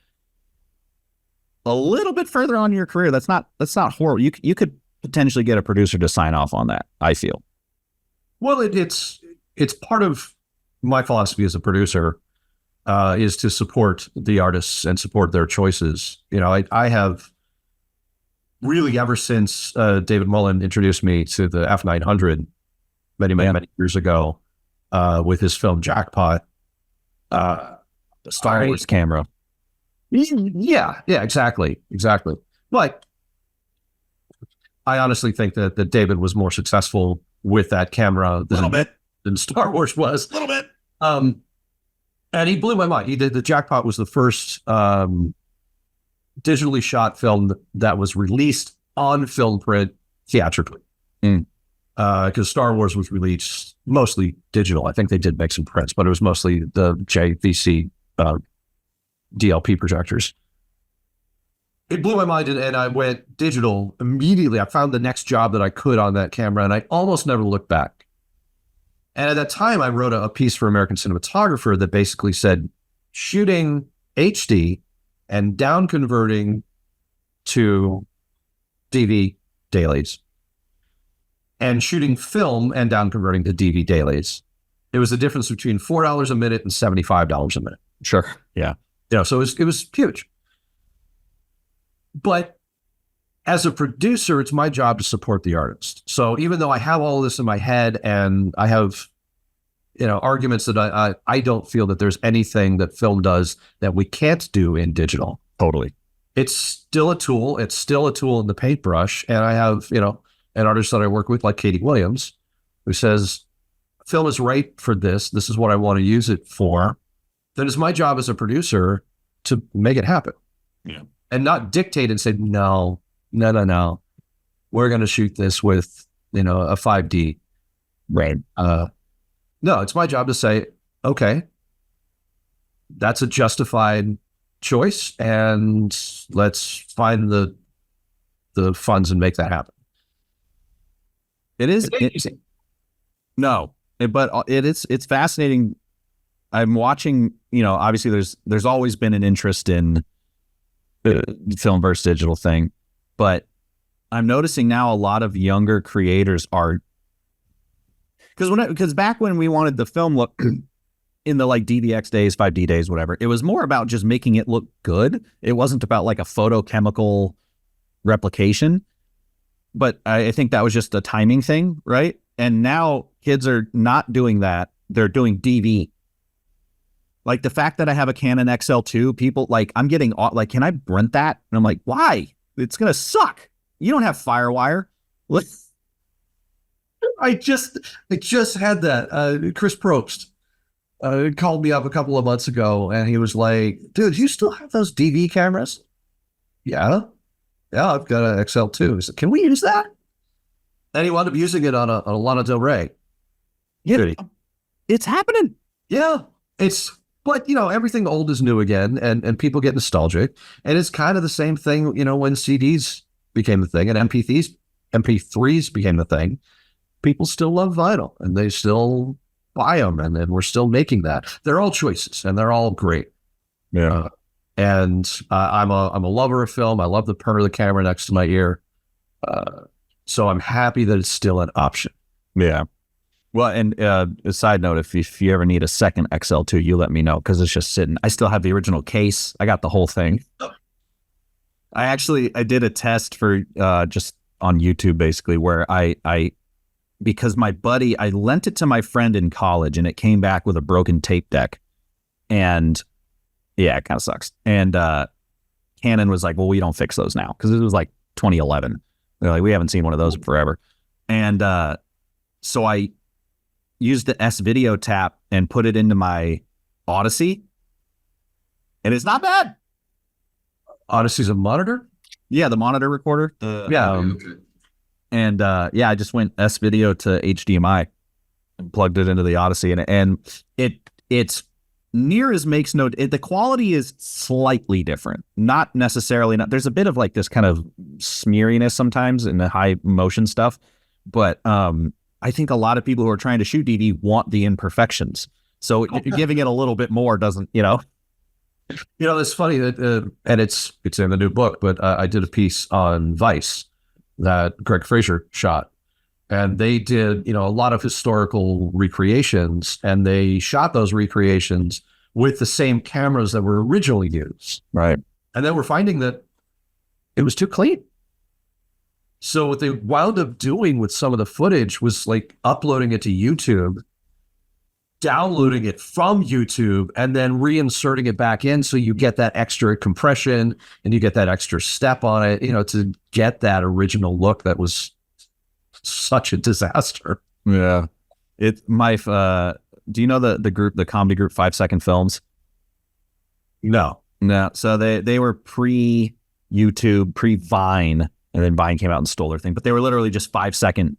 a little bit further on in your career, that's not horrible. You could potentially get a producer to sign off on that, I feel. Well, it's part of my philosophy as a producer, is to support the artists and support their choices. I have really, ever since David Mullen introduced me to the F900 many years ago, with his film Jackpot, the Star Wars camera. Yeah, exactly. But I honestly think that David was more successful with that camera than Star Wars was. A little bit. And he blew my mind. He did the Jackpot was the first digitally shot film that was released on film print theatrically. Because Star Wars was released mostly digital. I think they did make some prints, but it was mostly the JVC DLP projectors. It blew my mind, and I went digital immediately. I found the next job that I could on that camera, and I almost never looked back. And at that time, I wrote a piece for American Cinematographer that basically said, shooting HD and down converting to DV dailies, and shooting film and down converting to DV dailies, it was the difference between $4 a minute and $75 a minute. Sure. Yeah. So it was huge. But as a producer, it's my job to support the artist. So even though I have all this in my head and I have, arguments that I don't feel that there's anything that film does that we can't do in digital. Totally. It's still a tool. It's still a tool in the paintbrush. And I have, an artist that I work with, like Katie Williams, who says, film is right for this. This is what I want to use it for. Then it's my job as a producer to make it happen. Yeah. And not dictate and say, no. We're going to shoot this with, a 5D. Right. No, it's my job to say, okay, that's a justified choice, and let's find the funds and make that happen. It is. It's fascinating. I'm watching, obviously there's always been an interest in the film versus digital thing, but I'm noticing now a lot of younger creators are, because back when we wanted the film look in the like DVX days, 5D days, whatever, it was more about just making it look good. It wasn't about like a photochemical replication, but I think that was just a timing thing, right? And now kids are not doing that. They're doing DV. Like the fact that I have a Canon XL2, people like, I'm getting like, can I rent that? And I'm like, why? It's going to suck. You don't have Firewire. I just had that. Chris Probst called me up a couple of months ago, and he was like, dude, you still have those DV cameras? Yeah, I've got an XL2. He said, can we use that? And he wound up using it on a Lana Del Rey. Yeah, it's happening. Yeah, it's But everything old is new again, and people get nostalgic. And it's kind of the same thing, when CDs became the thing and MP3s became the thing. People still love vinyl, and they still buy them, and we're still making that. They're all choices, and they're all great. Yeah. And I'm a lover of film. I love the purr of the camera next to my ear. So I'm happy that it's still an option. Yeah. Well, and a side note, if you ever need a second XL2, you let me know, because it's just sitting. I still have the original case. I got the whole thing. I did a test for just on YouTube, basically, where because my buddy, I lent it to my friend in college, and it came back with a broken tape deck. And yeah, it kind of sucks. And Canon was like, well, we don't fix those now, because it was like 2011. They're like, we haven't seen one of those in forever. And so I used the S video tap and put it into my Odyssey, and it's not bad. Odyssey's a monitor? Yeah, the monitor recorder. And I just went S video to HDMI and plugged it into the Odyssey, and it's near as makes no. The quality is slightly different, not necessarily. There's a bit of like this kind of smeariness sometimes in the high motion stuff, but I think a lot of people who are trying to shoot DV want the imperfections. So giving it a little bit more doesn't, It's funny that, and it's in the new book, but I did a piece on Vice that Greg Fraser shot, and they did, a lot of historical recreations, and they shot those recreations with the same cameras that were originally used. Right. And then we're finding that it was too clean. So what they wound up doing with some of the footage was like uploading it to YouTube, downloading it from YouTube, and then reinserting it back in, so you get that extra compression and you get that extra step on it, to get that original look that was such a disaster. Yeah. Do you know the comedy group 5 Second Films? No. So they were pre-YouTube, pre-Vine, and then Vine came out and stole their thing. But they were literally just 5-second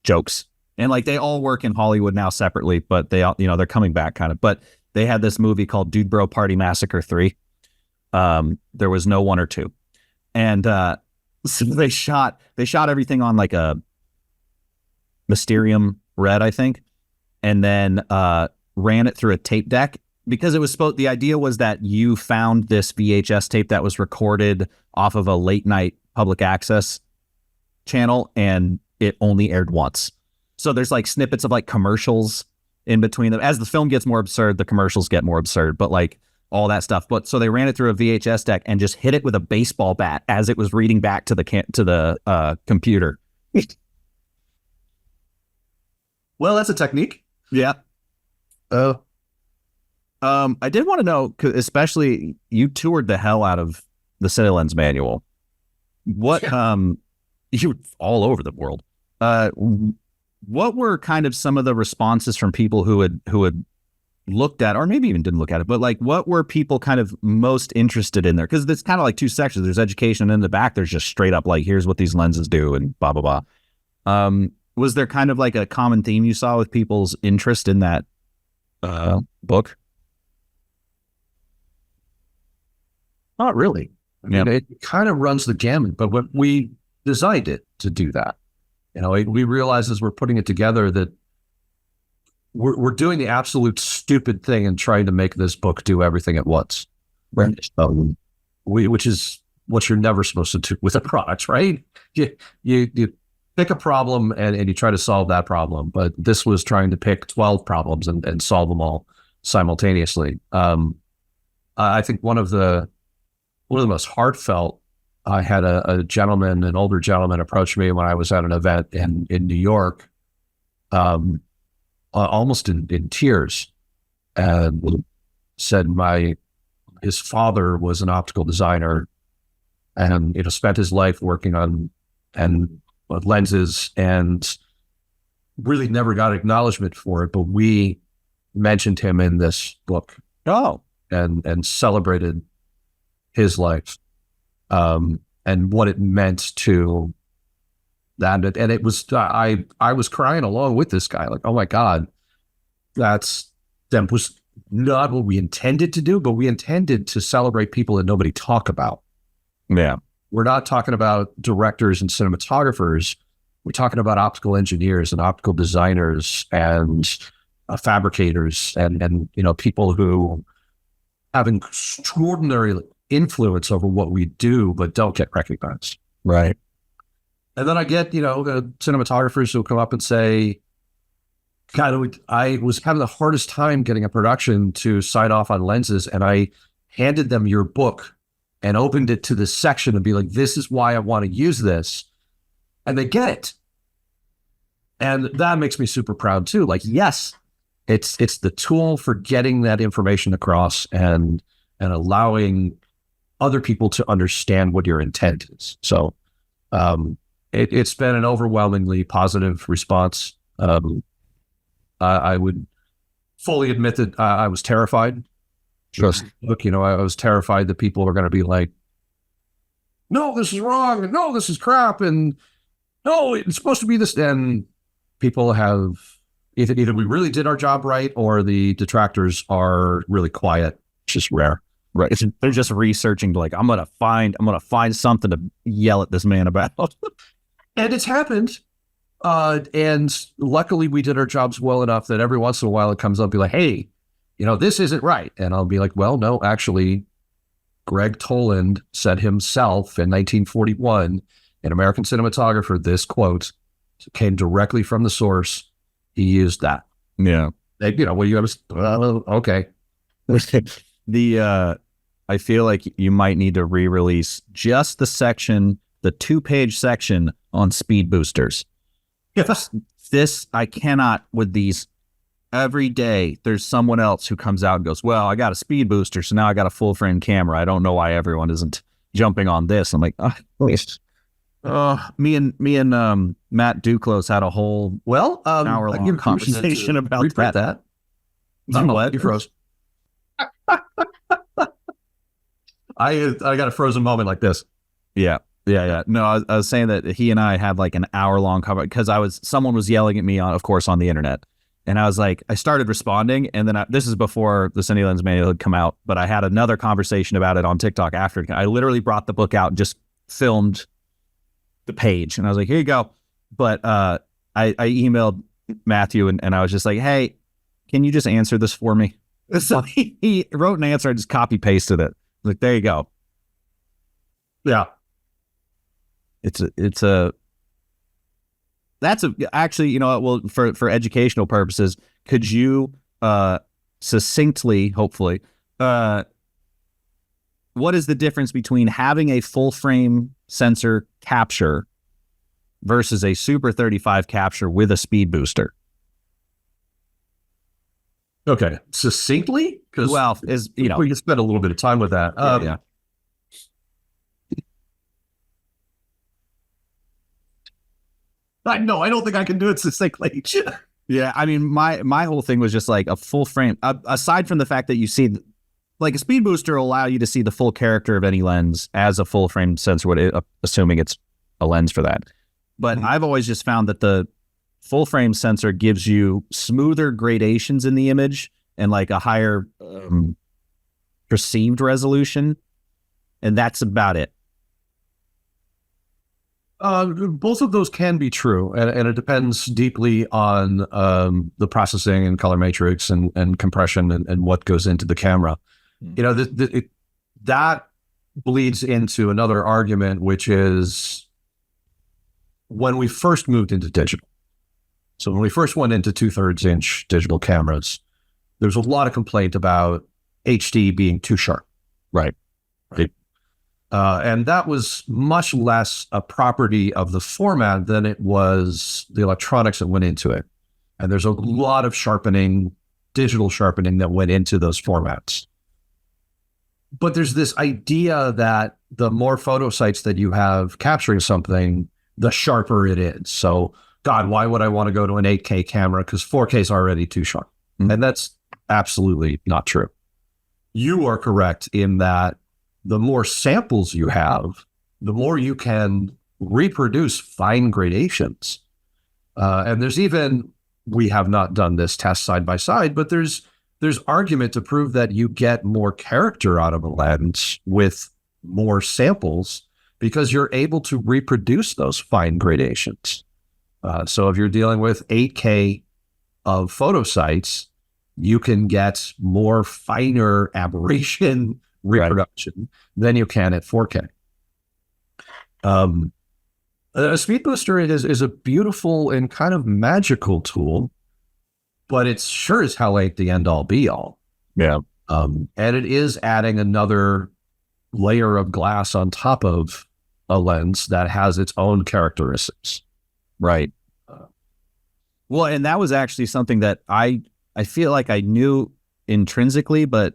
jokes. And like they all work in Hollywood now separately, but they all, they're coming back kind of. But they had this movie called Dude Bro Party Massacre 3. There was no 1 or 2. And so they shot everything on like a Mysterium Red, I think, and then ran it through a tape deck, because it was the idea was that you found this VHS tape that was recorded off of a late night public access channel, and it only aired once. So there's like snippets of like commercials in between them. As the film gets more absurd, the commercials get more absurd, but like all that stuff. But so they ran it through a VHS deck and just hit it with a baseball bat as it was reading back to the computer. Well, that's a technique. Yeah. I did want to know, 'cause especially you toured the hell out of the Cinelens manual. What you were all over the world. What were kind of some of the responses from people who had looked at, or maybe even didn't look at it, but like what were people kind of most interested in there? Because it's kind of like two sections. There's education, and in the back there's just straight up like, here's what these lenses do and blah blah blah. Was there kind of like a common theme you saw with people's interest in that book? Not really. I mean, it kind of runs the gamut, but when we designed it to do that, we realized as we're putting it together that we're doing the absolute stupid thing and trying to make this book do everything at once. Right. Which is what you're never supposed to do with a product, right? You pick a problem and you try to solve that problem, but this was trying to pick 12 problems and solve them all simultaneously. I think one of the most heartfelt, I had an older gentleman approach me when I was at an event in New York, almost in tears, and said his father was an optical designer and spent his life working on lenses and really never got acknowledgement for it, but we mentioned him in this book. And celebrated his life, and what it meant to that. And it was, I was crying along with this guy, like, oh my God, that was not what we intended to do, but we intended to celebrate people that nobody talk about. Yeah. We're not talking about directors and cinematographers. We're talking about optical engineers and optical designers and fabricators and people who have extraordinary influence over what we do, but don't get recognized. Right. And then I get, the cinematographers who come up and say, God, I was having the hardest time getting a production to sign off on lenses, and I handed them your book and opened it to this section and be like, this is why I want to use this. And they get it. And that makes me super proud too. Like, yes, it's the tool for getting that information across and allowing other people to understand what your intent is. So it's been an overwhelmingly positive response. I would fully admit that I was terrified. Just Look, I was terrified that people are going to be like, no, this is wrong, and no, this is crap, and no, it's supposed to be this. And people have either we really did our job right, or the detractors are really quiet. It's just rare. right. They're just researching, like, I'm gonna find something to yell at this man about. And it's happened. And luckily we did our jobs well enough that every once in a while it comes up and be like, hey, this isn't right. And I'll be like, well, no, actually, Greg Toland said himself in 1941, an American cinematographer, this quote came directly from the source. He used that. Yeah. Well, you have okay. I feel like you might need to re-release just the 2-page section on speed boosters. Yes. This, I cannot with these. Every day there's someone else who comes out and goes, well, I got a speed booster, so now I got a full frame camera. I don't know why everyone isn't jumping on this. I'm like, me and Matt Duclos had a whole hour-long conversation about that. What? You froze. I got a frozen moment like this. Yeah. No, I was saying that he and I had like an hour-long conversation because someone was yelling at me on the internet. And I was like, I started responding, and then this is before the Cine Lens Manual had come out, but I had another conversation about it on TikTok after. I literally brought the book out and just filmed the page, and I was like, here you go. But I emailed Matthew, and I was just like, hey, can you just answer this for me? So he wrote an answer, I just copy-pasted it. I was like, there you go. Yeah. Actually, well, for educational purposes, could you succinctly, hopefully, what is the difference between having a full frame sensor capture versus a Super 35 capture with a speed booster? Okay, succinctly, because we can spend a little bit of time with that. Yeah. I don't think I can do it succinctly. Yeah, I mean, my whole thing was just like a full frame. Aside from the fact that you see, like, a speed booster will allow you to see the full character of any lens as a full frame sensor would, assuming it's a lens for that. But I've always just found that the full frame sensor gives you smoother gradations in the image and like a higher perceived resolution, and that's about it. Both of those can be true, and it depends deeply on the processing and color matrix and compression and what goes into the camera. That bleeds into another argument, which is when we first moved into digital. So when we first went into 2/3 inch digital cameras, there's a lot of complaint about HD being too sharp. Right. And that was much less a property of the format than it was the electronics that went into it. And there's a lot of digital sharpening that went into those formats. But there's this idea that the more photo sites that you have capturing something, the sharper it is. So, God, why would I want to go to an 8K camera? Because 4K is already too sharp. And that's absolutely not true. You are correct in that the more samples you have, the more you can reproduce fine gradations. And there's even, we have not done this test side by side, but there's there's argument to prove that you get more character out of a lens with more samples because you're able to reproduce those fine gradations. So if you're dealing with 8K of photo sites, you can get more finer aberration reproduction than you can at 4K. A speed booster is a beautiful and kind of magical tool, but it's sure as hell ain't the end all be all. Yeah. And it is adding another layer of glass on top of a lens that has its own characteristics. Right. Well, and that was actually something that I feel like I knew intrinsically, but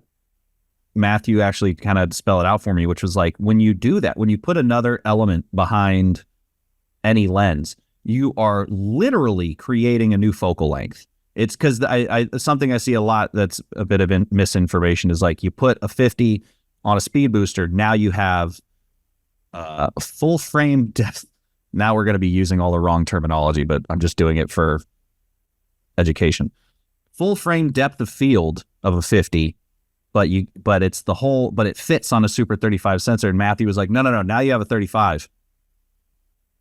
Matthew actually kind of spelled it out for me, which was like, when you do that, when you put another element behind any lens, you are literally creating a new focal length. It's because I something I see a lot that's a bit of misinformation is like, you put a 50 on a speed booster, now you have full frame depth. Now we're going to be using all the wrong terminology, but I'm just doing it for education. Full frame depth of field of a 50, but it fits on a Super 35 sensor. And Matthew was like, no, now you have a 35.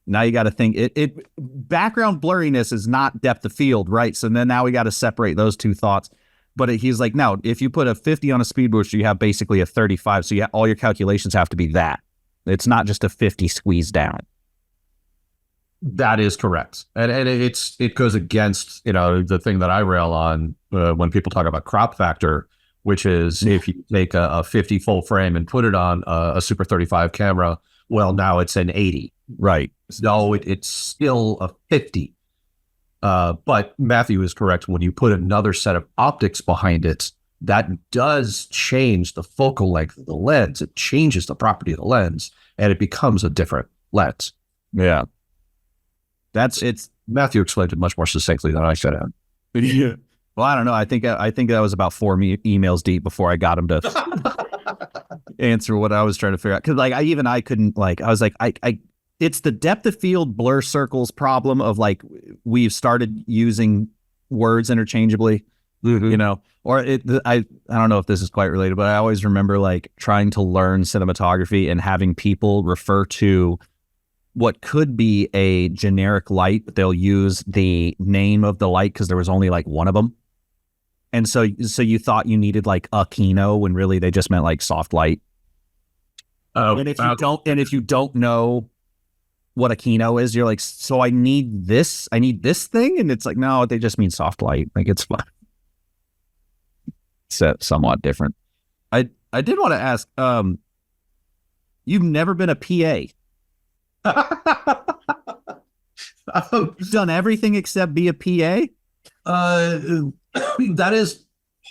Now you got to think background blurriness is not depth of field, right? So then now we got to separate those two thoughts. But he's like, no, if you put a 50 on a speed booster, you have basically a 35. So all your calculations have to be that. It's not just a 50 squeezed down. That is correct. And it goes against, the thing that I rail on when people talk about crop factor, which is if you take a 50 full frame and put it on a Super 35 camera, well, now it's an 80. Right. No, it's still a 50. But Matthew is correct. When you put another set of optics behind it, that does change the focal length of the lens. It changes the property of the lens, and it becomes a different lens. Yeah. Matthew explained it much more succinctly than I could have. Yeah. Well, I don't know. I think that was about 4 emails deep before I got him to answer what I was trying to figure out. Because I couldn't I was like, it's the depth of field blur circles problem of like, we've started using words interchangeably, or I don't know if this is quite related, but I always remember like trying to learn cinematography and having people refer to what could be a generic light, but they'll use the name of the light because there was only like one of them. And so you thought you needed like a Kino when really they just meant like soft light. Oh, and if you don't know what a Kino is, you're like, so I need this thing, and it's like, no, they just mean soft light. Like, it's fun. It's somewhat different. I did want to ask, you've never been a PA. You've done everything except be a PA? That is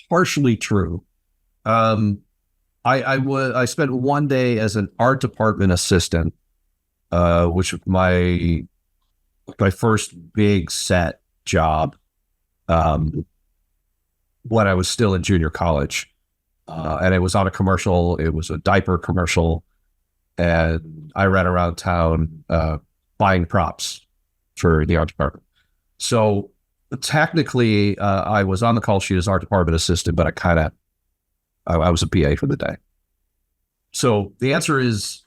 partially true. I spent one day as an art department assistant, which was my first big set job when I was still in junior college. And it was on a commercial. It was a diaper commercial. And I ran around town buying props for the art department. So technically, I was on the call sheet as art department assistant, but I was a PA for the day. So the answer is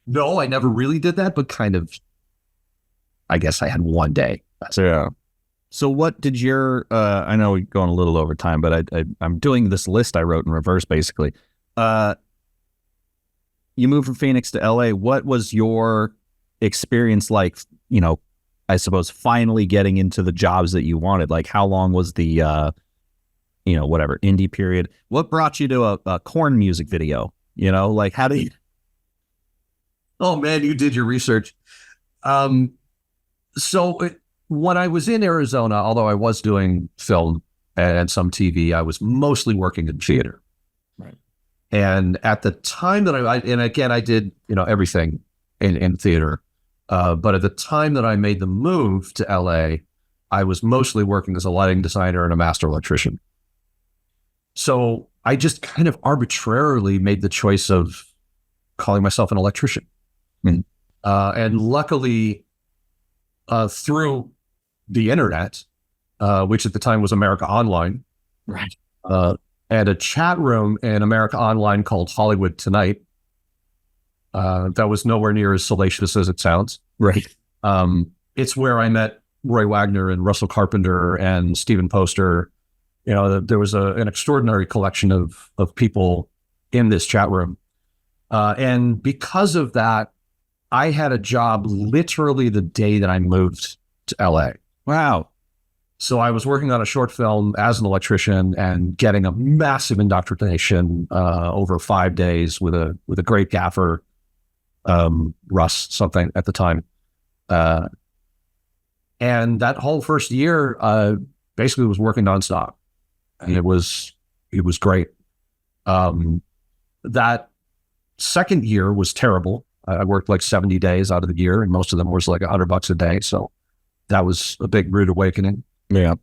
no, I never really did that, but kind of, I guess I had one day. Yeah. So what did your, I know we're going a little over time, but I'm doing this list I wrote in reverse, basically. You moved from Phoenix to LA. What was your experience like, I suppose, finally getting into the jobs that you wanted? Like, how long was the, whatever, indie period? What brought you to a Korn music video? Like, how do you... Oh, man, you did your research. So when I was in Arizona, although I was doing film and some TV, I was mostly working in theater. Right. And at the time that I did, everything in theater. But at the time that I made the move to LA, I was mostly working as a lighting designer and a master electrician. So I just kind of arbitrarily made the choice of calling myself an electrician. Mm-hmm. And luckily, through the internet, which at the time was America Online, right? and a chat room in America Online called Hollywood Tonight. That was nowhere near as salacious as it sounds. Right. It's where I met Roy Wagner and Russell Carpenter and Stephen Poster. There was an extraordinary collection of people in this chat room. And because of that, I had a job literally the day that I moved to LA. Wow. So I was working on a short film as an electrician and getting a massive indoctrination over 5 days with a great gaffer, Russ something at the time. And that whole first year basically was working nonstop. And it was great. That second year was terrible. I worked like 70 days out of the year, and most of them was like $100 a day. So that was a big rude awakening. Yeah.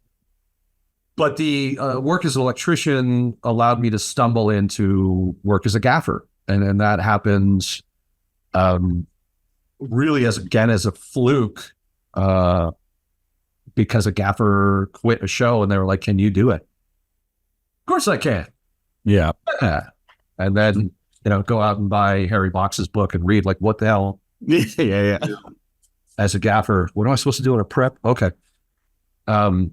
But the work as an electrician allowed me to stumble into work as a gaffer. And that happened really as a fluke because a gaffer quit a show and they were like, "Can you do it?" Of course I can. Yeah. Yeah. And then, go out and buy Harry Box's book and read like, what the hell? Yeah. As a gaffer, what am I supposed to do in a prep? Okay. And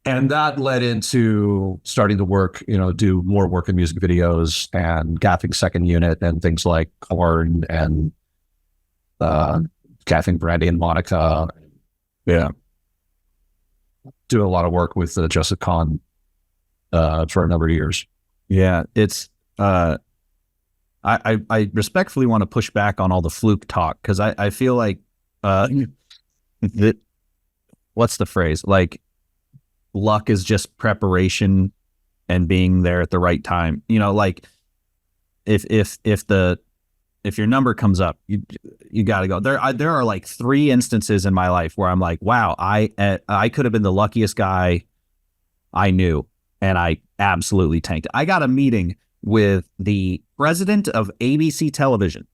that led into starting to work, do more work in music videos and gaffing second unit and things like Korn and gaffing Brandy and Monica. Yeah. Doing a lot of work with Joseph Kahn for a number of years. Yeah. It's, I respectfully want to push back on all the fluke talk because I feel like that, what's the phrase? Like, luck is just preparation and being there at the right time. Like if your number comes up, you got to go. There are like 3 instances in my life where I'm like, wow, I could have been the luckiest guy I knew, and I absolutely tanked. I got a meeting with the president of ABC Television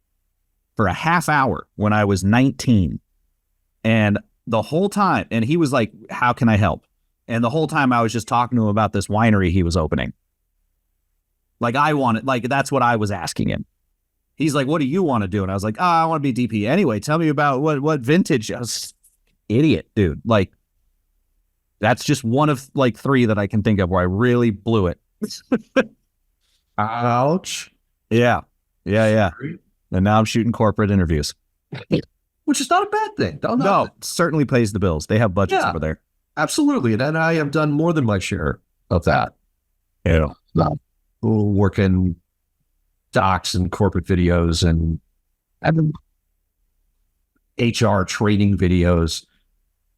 for a half hour when I was 19, and the whole time, and he was like, "How can I help?" And the whole time I was just talking to him about this winery he was opening. Like that's what I was asking him. He's like, "What do you want to do?" And I was like, "Oh, I want to be DP." Anyway, tell me about what vintage. I was idiot, dude. Like, that's just one of like 3 that I can think of where I really blew it. Ouch. Yeah. And now I'm shooting corporate interviews. Which is not a bad thing. No, it certainly pays the bills. They have budgets over there. Absolutely. And I have done more than my share of that. Yeah. Working docs and corporate videos and HR training videos.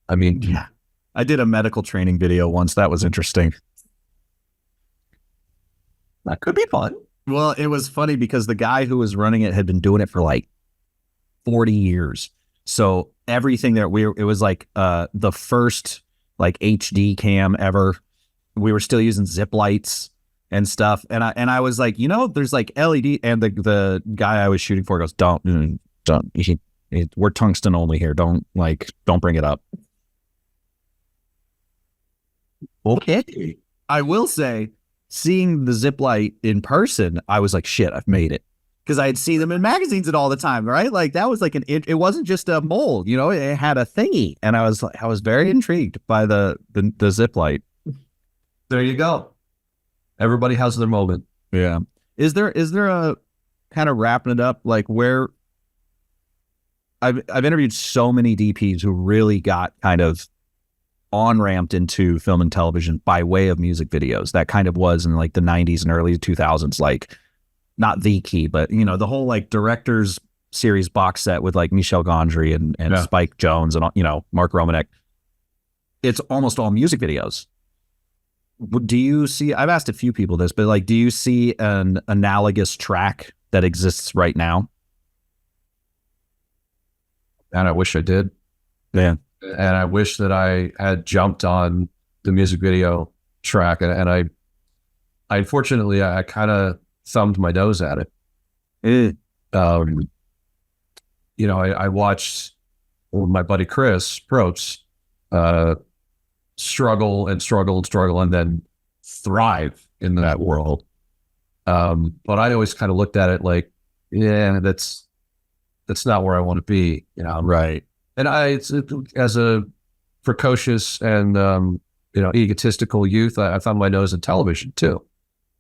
I mean, yeah. I did a medical training video once. That was interesting. That could be fun. Well, it was funny because the guy who was running it had been doing it for like 40 years. So everything there, it was like the first like HD cam ever. We were still using zip lights and stuff. And I was like, there's like LED. And the guy I was shooting for goes, don't. We're tungsten only here. Don't bring it up. Okay. I will say, seeing the zip light in person, I was like, shit, I've made it. Because I had seen them in magazines and all the time, right? Like that was like it wasn't just a mold, it had a thingy. And I was very intrigued by the zip light. There you go. Everybody has their moment. Yeah. Is there a kind of wrapping it up, like where I've interviewed so many DPs who really got kind of on-ramped into film and television by way of music videos. That kind of was in like the 90s and early 2000s, like not the key, but the whole like director's series box set with like Michel Gondry and Spike Jonze and Mark Romanek. It's almost all music videos. Do you see, I've asked a few people this, but like, do you see an analogous track that exists right now? And I wish I did. Yeah. And I wish that I had jumped on the music video track. And I unfortunately, I kind of thumbed my nose at it. I watched my buddy Chris Probst struggle and then thrive in that world. But I always kind of looked at it like, yeah, that's not where I want to be, you know? Right. And as a precocious and, egotistical youth, I found my nose in television too.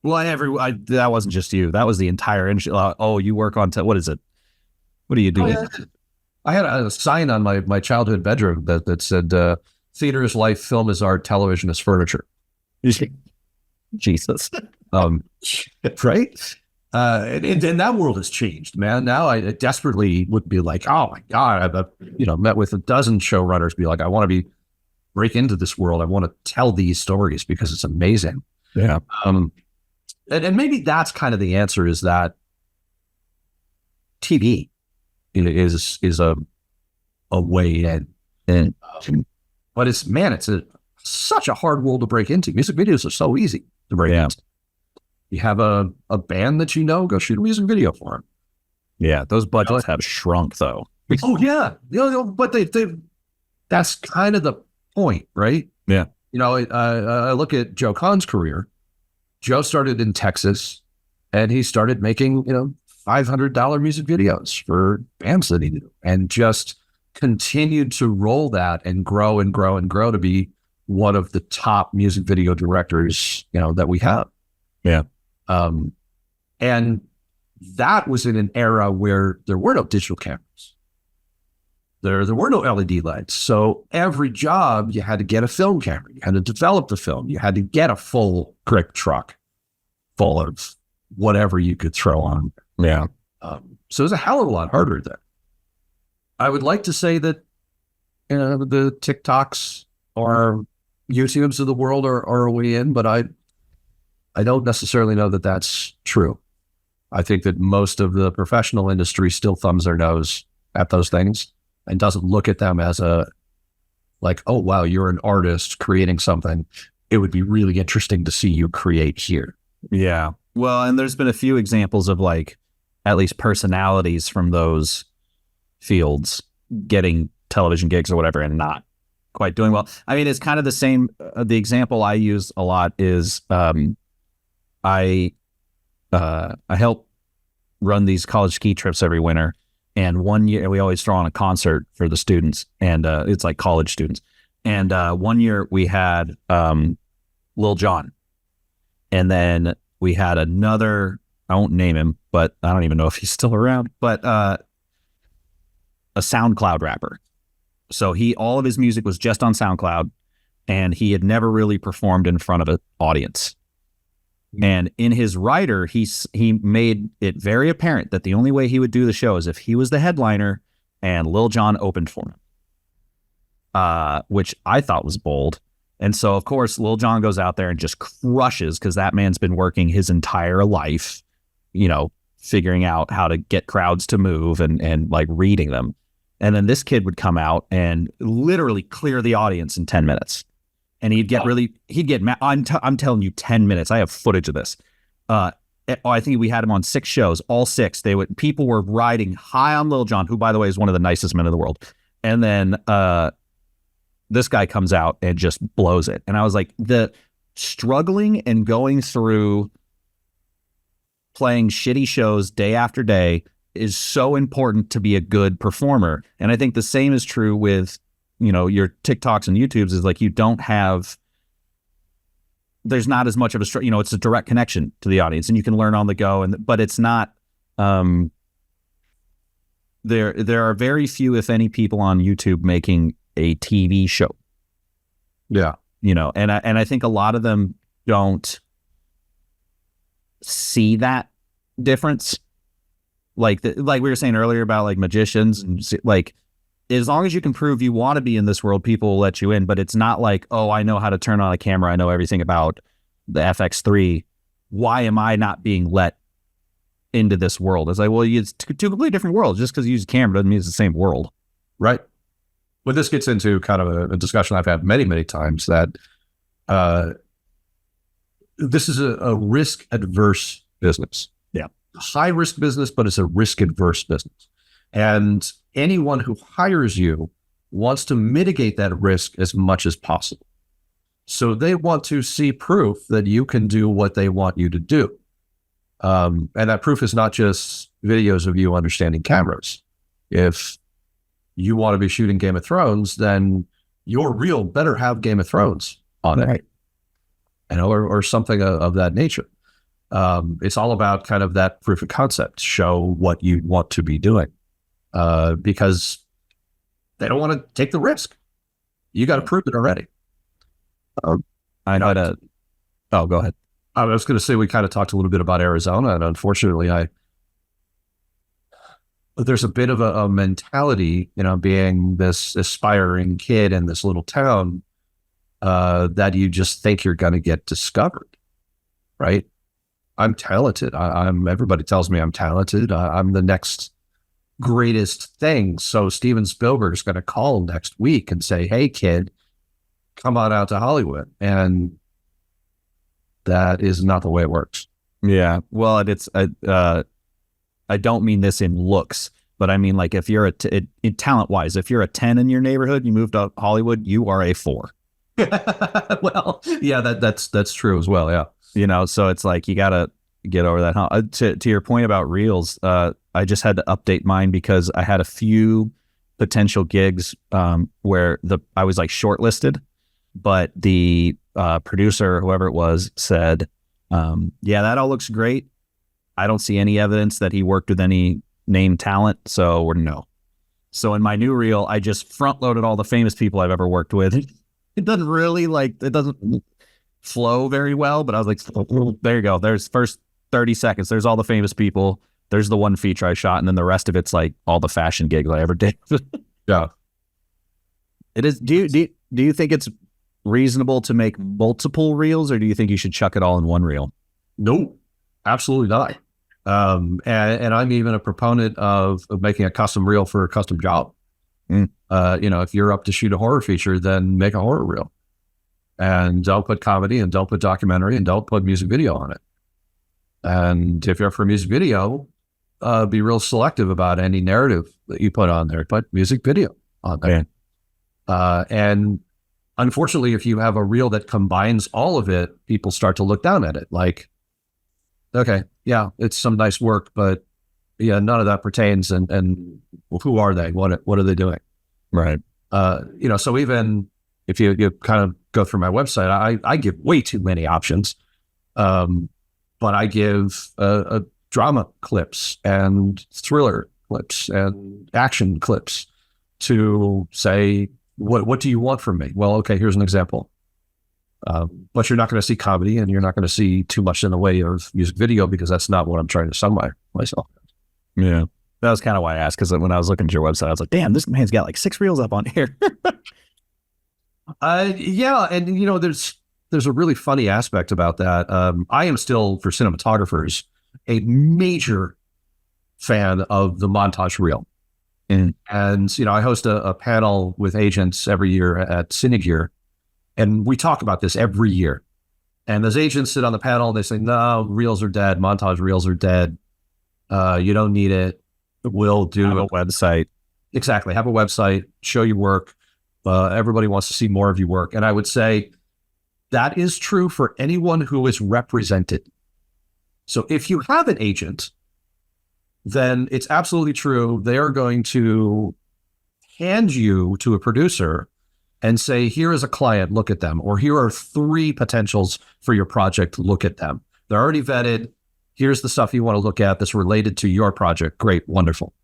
Well, that wasn't just you. That was the entire industry. You work on, what is it? What do you do? Oh, yeah. I had a sign on my childhood bedroom that said, theater is life, film is art, television is furniture. Jesus. Right? And that world has changed, man. Now I desperately would be like, oh my God, I've met with a dozen showrunners, be like, I want to break into this world. I want to tell these stories because it's amazing. Yeah. And maybe that's kind of the answer, is that TV is a way in. And But it's such a hard world to break into. Music videos are so easy to break into. You have a band that go shoot a music video for them. Yeah, those budgets have shrunk though. Oh yeah, but they that's kind of the point, right? Yeah. I look at Joe Kahn's career. Joe started in Texas, and he started making $500 music videos for bands that he knew, and just continued to roll that and grow and grow and grow to be one of the top music video directors that we have. Yeah. And that was in an era where there were no digital cameras. There were no LED lights. So every job, you had to get a film camera. You had to develop the film. You had to get a full brick truck full of whatever you could throw on. Yeah. So it was a hell of a lot harder then. I would like to say that the TikToks or YouTubes of the world are a way in, but I don't necessarily know that that's true. I think that most of the professional industry still thumbs their nose at those things and doesn't look at them as oh, wow, you're an artist creating something. It would be really interesting to see you create here. Yeah. Well, and there's been a few examples of at least personalities from those fields getting television gigs or whatever and not quite doing well. I mean, it's kind of the same. The example I use a lot is I help run these college ski trips every winter. And one year we always throw on a concert for the students, and it's like college students. And one year we had Lil Jon, and then we had another, I won't name him, but I don't even know if he's still around, but a SoundCloud rapper. So all of his music was just on SoundCloud, and he had never really performed in front of an audience. And in his writer, he made it very apparent that the only way he would do the show is if he was the headliner and Lil Jon opened for him, which I thought was bold. And so, of course, Lil Jon goes out there and just crushes, because that man's been working his entire life, figuring out how to get crowds to move and reading them. And then this kid would come out and literally clear the audience in 10 minutes. And he'd get mad. I'm telling you, 10 minutes. I have footage of this. I think we had him on 6 shows. All 6, people were riding high on Lil Jon, who, by the way, is one of the nicest men in the world. And then this guy comes out and just blows it. And I was like, the struggling and going through playing shitty shows day after day is so important to be a good performer. And I think the same is true with your TikToks and YouTubes, is there's not as much of it's a direct connection to the audience, and you can learn on the go, but it's not, there are very few, if any, people on YouTube making a TV show. Yeah. And I think a lot of them don't see that difference. Like we were saying earlier about magicians, and as long as you can prove you want to be in this world, people will let you in. But it's not like, oh, I know how to turn on a camera, I know everything about the FX3. Why am I not being let into this world? It's like, well, it's two completely different worlds. Just because you use a camera doesn't mean it's the same world. Right. Well, this gets into kind of a discussion I've had many, many times, that this is a risk-adverse business. Yeah. High-risk business, but it's a risk-adverse business. And anyone who hires you wants to mitigate that risk as much as possible. So they want to see proof that you can do what they want you to do. And that proof is not just videos of you understanding cameras. If you want to be shooting Game of Thrones, then your reel better have Game of Thrones on it, or something of that nature. It's all about kind of that proof of concept, show what you want to be doing, because they don't want to take the risk. You got to prove it already. I know that. Oh, go ahead. I was going to say, we kind of talked a little bit about Arizona, and unfortunately, there's a bit of a mentality, being this aspiring kid in this little town, that you just think you're going to get discovered, right? I'm talented. Everybody tells me I'm talented. I'm the next greatest thing. So Steven Spielberg's going to call next week and say, "Hey, kid, come on out to Hollywood." And that is not the way it works. Yeah. Well, I don't mean this in looks, but I mean, like, if you're in talent wise, if you're a 10 in your neighborhood, you moved to Hollywood, you are a 4. Well, yeah, that's true as well. Yeah. So it's like, you got to get over that. To your point about reels, I just had to update mine because I had a few potential gigs where I was like shortlisted, but the producer, whoever it was, said, yeah, that all looks great. I don't see any evidence that he worked with any named talent, so we're no. So in my new reel, I just front loaded all the famous people I've ever worked with. It doesn't flow very well, but I was like, there you go. There's first 30 seconds. There's all the famous people. There's the one feature I shot, and then the rest of it's like all the fashion gigs I ever did. Yeah. It is. Do you think it's reasonable to make multiple reels, or do you think you should chuck it all in one reel? No, absolutely not. And I'm even a proponent of making a custom reel for a custom job. If you're up to shoot a horror feature, then make a horror reel, and don't put comedy, and don't put documentary, and don't put music video on it. And if you're up for a music video, be real selective about any narrative that you put on there. Put music video on there. And unfortunately, if you have a reel that combines all of it, people start to look down at it. Like, okay, yeah, it's some nice work, but yeah, none of that pertains. And well, who are they? What are they doing? Right. So even if you kind of go through my website, I give way too many options. But I give drama clips and thriller clips and action clips to say, what do you want from me? Well, okay, here's an example. But you're not going to see comedy, and you're not going to see too much in the way of music video, because that's not what I'm trying to sell myself. Yeah. That was kind of why I asked, because when I was looking at your website, I was like, damn, this man's got like 6 reels up on here. Yeah. And, there's a really funny aspect about that. I am still, for cinematographers, a major fan of the montage reel. And, I host a panel with agents every year at Cinegear, and we talk about this every year. And those agents sit on the panel, and they say, no, reels are dead. Montage reels are dead. You don't need it. We'll do a website. Exactly. Have a website, show your work. Everybody wants to see more of your work. And I would say that is true for anyone who is represented. So if you have an agent, then it's absolutely true. They are going to hand you to a producer and say, here is a client, look at them. Or here are 3 potentials for your project, look at them. They're already vetted. Here's the stuff you want to look at that's related to your project. Great, wonderful.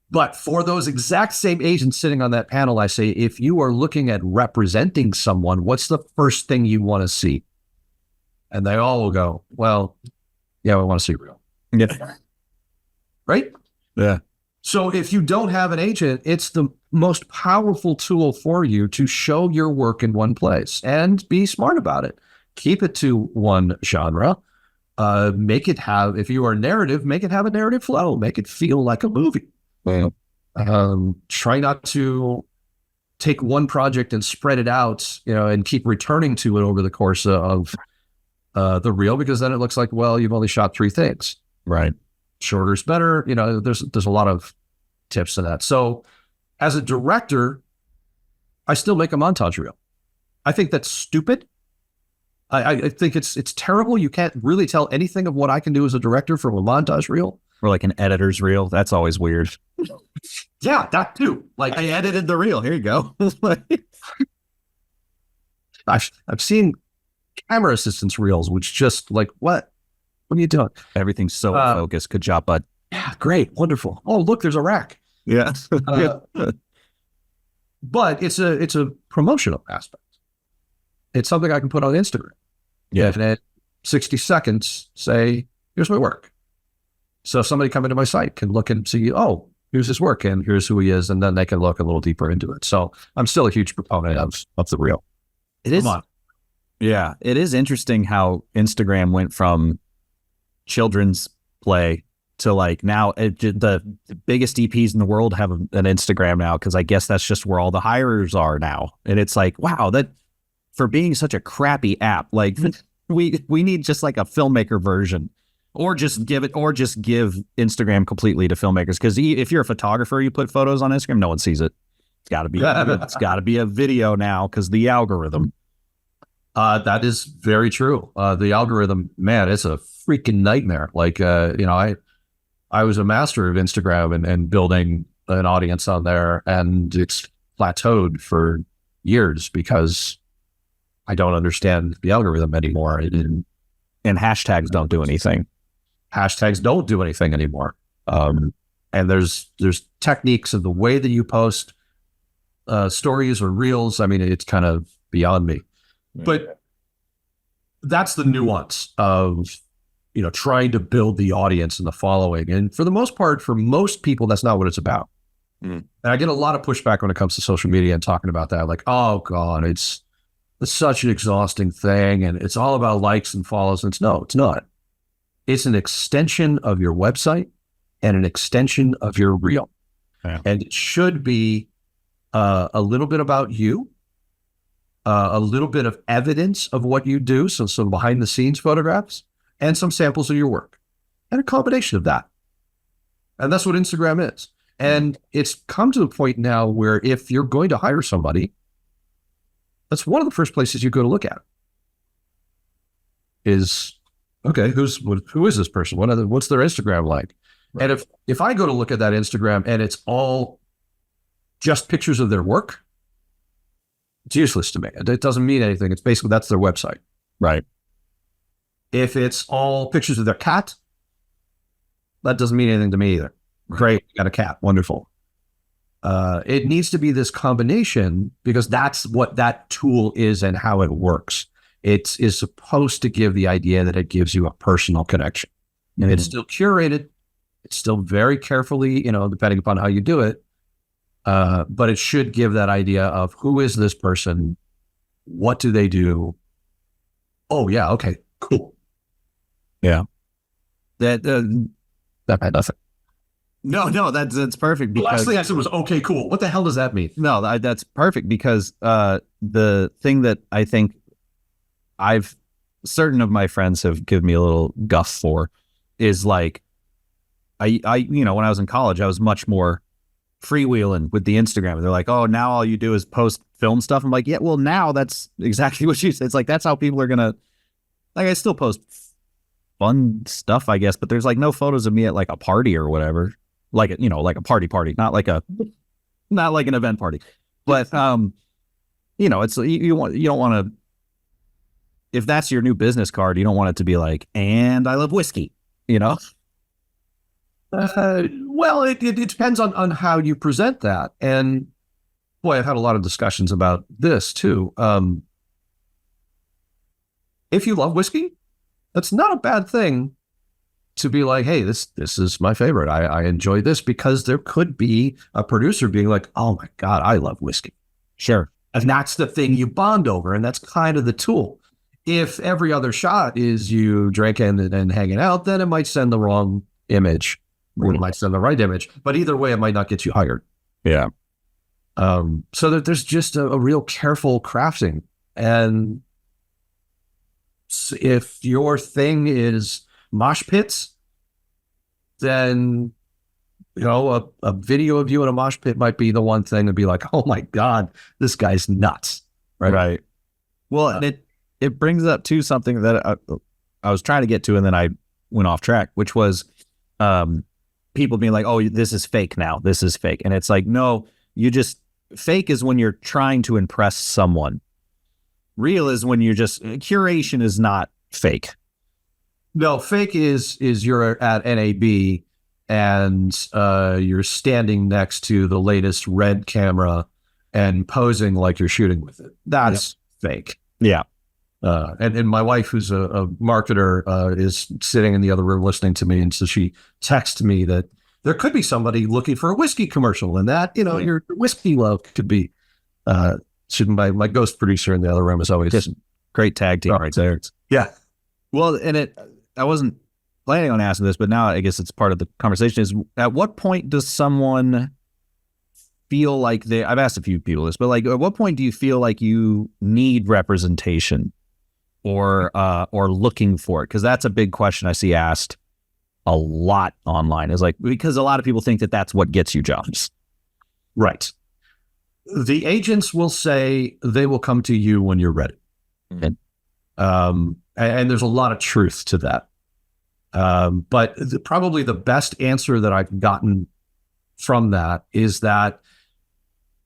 But for those exact same agents sitting on that panel, I say, if you are looking at representing someone, what's the first thing you want to see? And they all will go, well, yeah, we want to see real. Yeah. Right? Yeah. So if you don't have an agent, it's the most powerful tool for you to show your work in one place, and be smart about it. Keep it to one genre. Make it have, if you are narrative, make it have a narrative flow. Make it feel like a movie. Yeah. Try not to take one project and spread it out, and keep returning to it over the course of the reel, because then it looks like, well, you've only shot 3 things. Right. Shorter is better. There's a lot of tips to that. So as a director, I still make a montage reel. I think that's stupid. I think it's terrible. You can't really tell anything of what I can do as a director from a montage reel. Or like an editor's reel. That's always weird. Yeah, that too. Like, I edited the reel. Here you go. I've seen camera assistance reels, which just like, what are you doing? Everything's so focused. Good job, bud. Yeah, great, wonderful. Oh, look, there's a rack. Yeah. But it's a promotional aspect. It's something I can put on Instagram. Yeah. And at 60 seconds, say, here's my work. So somebody coming to my site can look and see, oh, here's his work and here's who he is. And then they can look a little deeper into it. So I'm still a huge proponent of the reel. It is. Yeah. It is interesting how Instagram went from children's play to like now the biggest EPs in the world have an Instagram now, because I guess that's just where all the hirers are now. And it's like, wow, that for being such a crappy app, like we need just like a filmmaker version, or just give Instagram completely to filmmakers. Because if you're a photographer, you put photos on Instagram, no one sees it. It's got to be a video now because the algorithm. That is very true. The algorithm, man, it's a freaking nightmare. Like, I was a master of Instagram and building an audience on there, and it's plateaued for years because I don't understand the algorithm anymore. And hashtags don't do anything. Hashtags don't do anything anymore. And there's techniques of the way that you post stories or reels. I mean, it's kind of beyond me. But that's the nuance of, trying to build the audience and the following. And for the most part, for most people, that's not what it's about. And I get a lot of pushback when it comes to social media and talking about that. Like, oh God, it's such an exhausting thing. And it's all about likes and follows. And no, it's not. It's an extension of your website and an extension of your reel. Yeah. And it should be a little bit about you. A little bit of evidence of what you do, so some behind the scenes photographs and some samples of your work and a combination of that. And that's what Instagram is. And it's come to the point now where if you're going to hire somebody, that's one of the first places you go to look at is, okay, who is this person? What's their Instagram like? Right. And if I go to look at that Instagram and it's all just pictures of their work, it's useless to me. It doesn't mean anything. It's basically, that's their website. Right. If it's all pictures of their cat, that doesn't mean anything to me either. Great, got a cat, wonderful. It needs to be this combination because that's what that tool is and how it works. It is supposed to give the idea that it gives you a personal connection. And it's still curated. It's still very carefully, depending upon how you do it. But it should give that idea of who is this person? What do they do? Oh yeah. Okay, cool. Yeah. That had nothing. No, that's perfect. Because the last thing I said was, okay, cool. What the hell does that mean? No, that's perfect because the thing that I think certain of my friends have given me a little guff for is like, I when I was in college, I was much more freewheeling with the Instagram. They're like, oh, now all you do is post film stuff. I'm like, yeah, well, now that's exactly what you said. It's like, that's how people are going to, like, I still post fun stuff, I guess, but there's like no photos of me at like a party or whatever. Like, like a party, not like an event party. But, it's, you don't want to, if that's your new business card, you don't want it to be like, and I love whiskey, Well, it depends on how you present that. And boy, I've had a lot of discussions about this too. If you love whiskey, that's not a bad thing to be like, hey, this is my favorite. I enjoy this, because there could be a producer being like, oh my God, I love whiskey. Sure. And that's the thing you bond over. And that's kind of the tool. If every other shot is you drinking and hanging out, then it might send the wrong image. Or it might send the right image, but either way, it might not get you hired. Yeah. So that there's just a real careful crafting. And if your thing is mosh pits, then, a video of you in a mosh pit might be the one thing to be like, oh my God, this guy's nuts. Right. Well, and it brings up too something that I was trying to get to, and then I went off track, which was people being like, "Oh, this is fake now. This is fake," and it's like, no, you just fake is when you're trying to impress someone. Real is when you're just curation is not fake. No, fake is you're at NAB and you're standing next to the latest red camera and posing like you're shooting with it. That's fake. Yeah. And my wife, who's a marketer, is sitting in the other room listening to me. And so she texts me that there could be somebody looking for a whiskey commercial and that, your whiskey love could be, my ghost producer in the other room is always just great tag team right there. Yeah. Well, and I wasn't planning on asking this, but now I guess it's part of the conversation is at what point does someone feel like I've asked a few people this, but like, at what point do you feel like you need representation or looking for it? Cause that's a big question I see asked a lot online is like, because a lot of people think that that's what gets you jobs. Right. The agents will say they will come to you when you're ready. Okay. And there's a lot of truth to that. But probably the best answer that I've gotten from that is that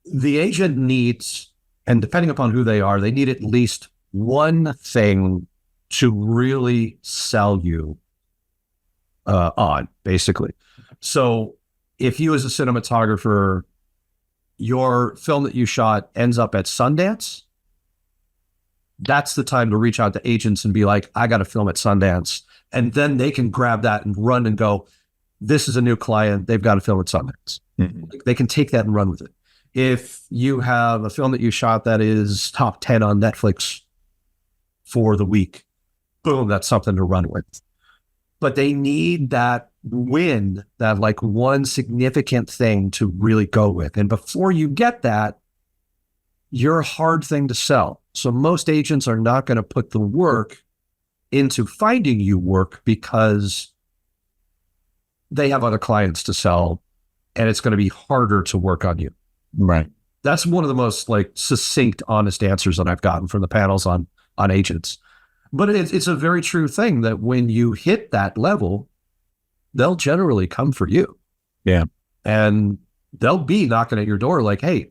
the agent needs, and depending upon who they are, they need at least one thing to really sell you on, basically. So if you as a cinematographer, your film that you shot ends up at Sundance, that's the time to reach out to agents and be like, I got a film at Sundance. And then they can grab that and run and go, this is a new client. They've got a film at Sundance. Mm-hmm. They can take that and run with it. If you have a film that you shot that is top 10 on Netflix for the week, boom, that's something to run with. But they need that win, that like one significant thing to really go with. And before you get that, you're a hard thing to sell. So most agents are not going to put the work into finding you work because they have other clients to sell and it's going to be harder to work on you. Right. That's one of the most like succinct, honest answers that I've gotten from the panels on agents. But it's a very true thing that when you hit that level, they'll generally come for you. Yeah. And they'll be knocking at your door like, hey,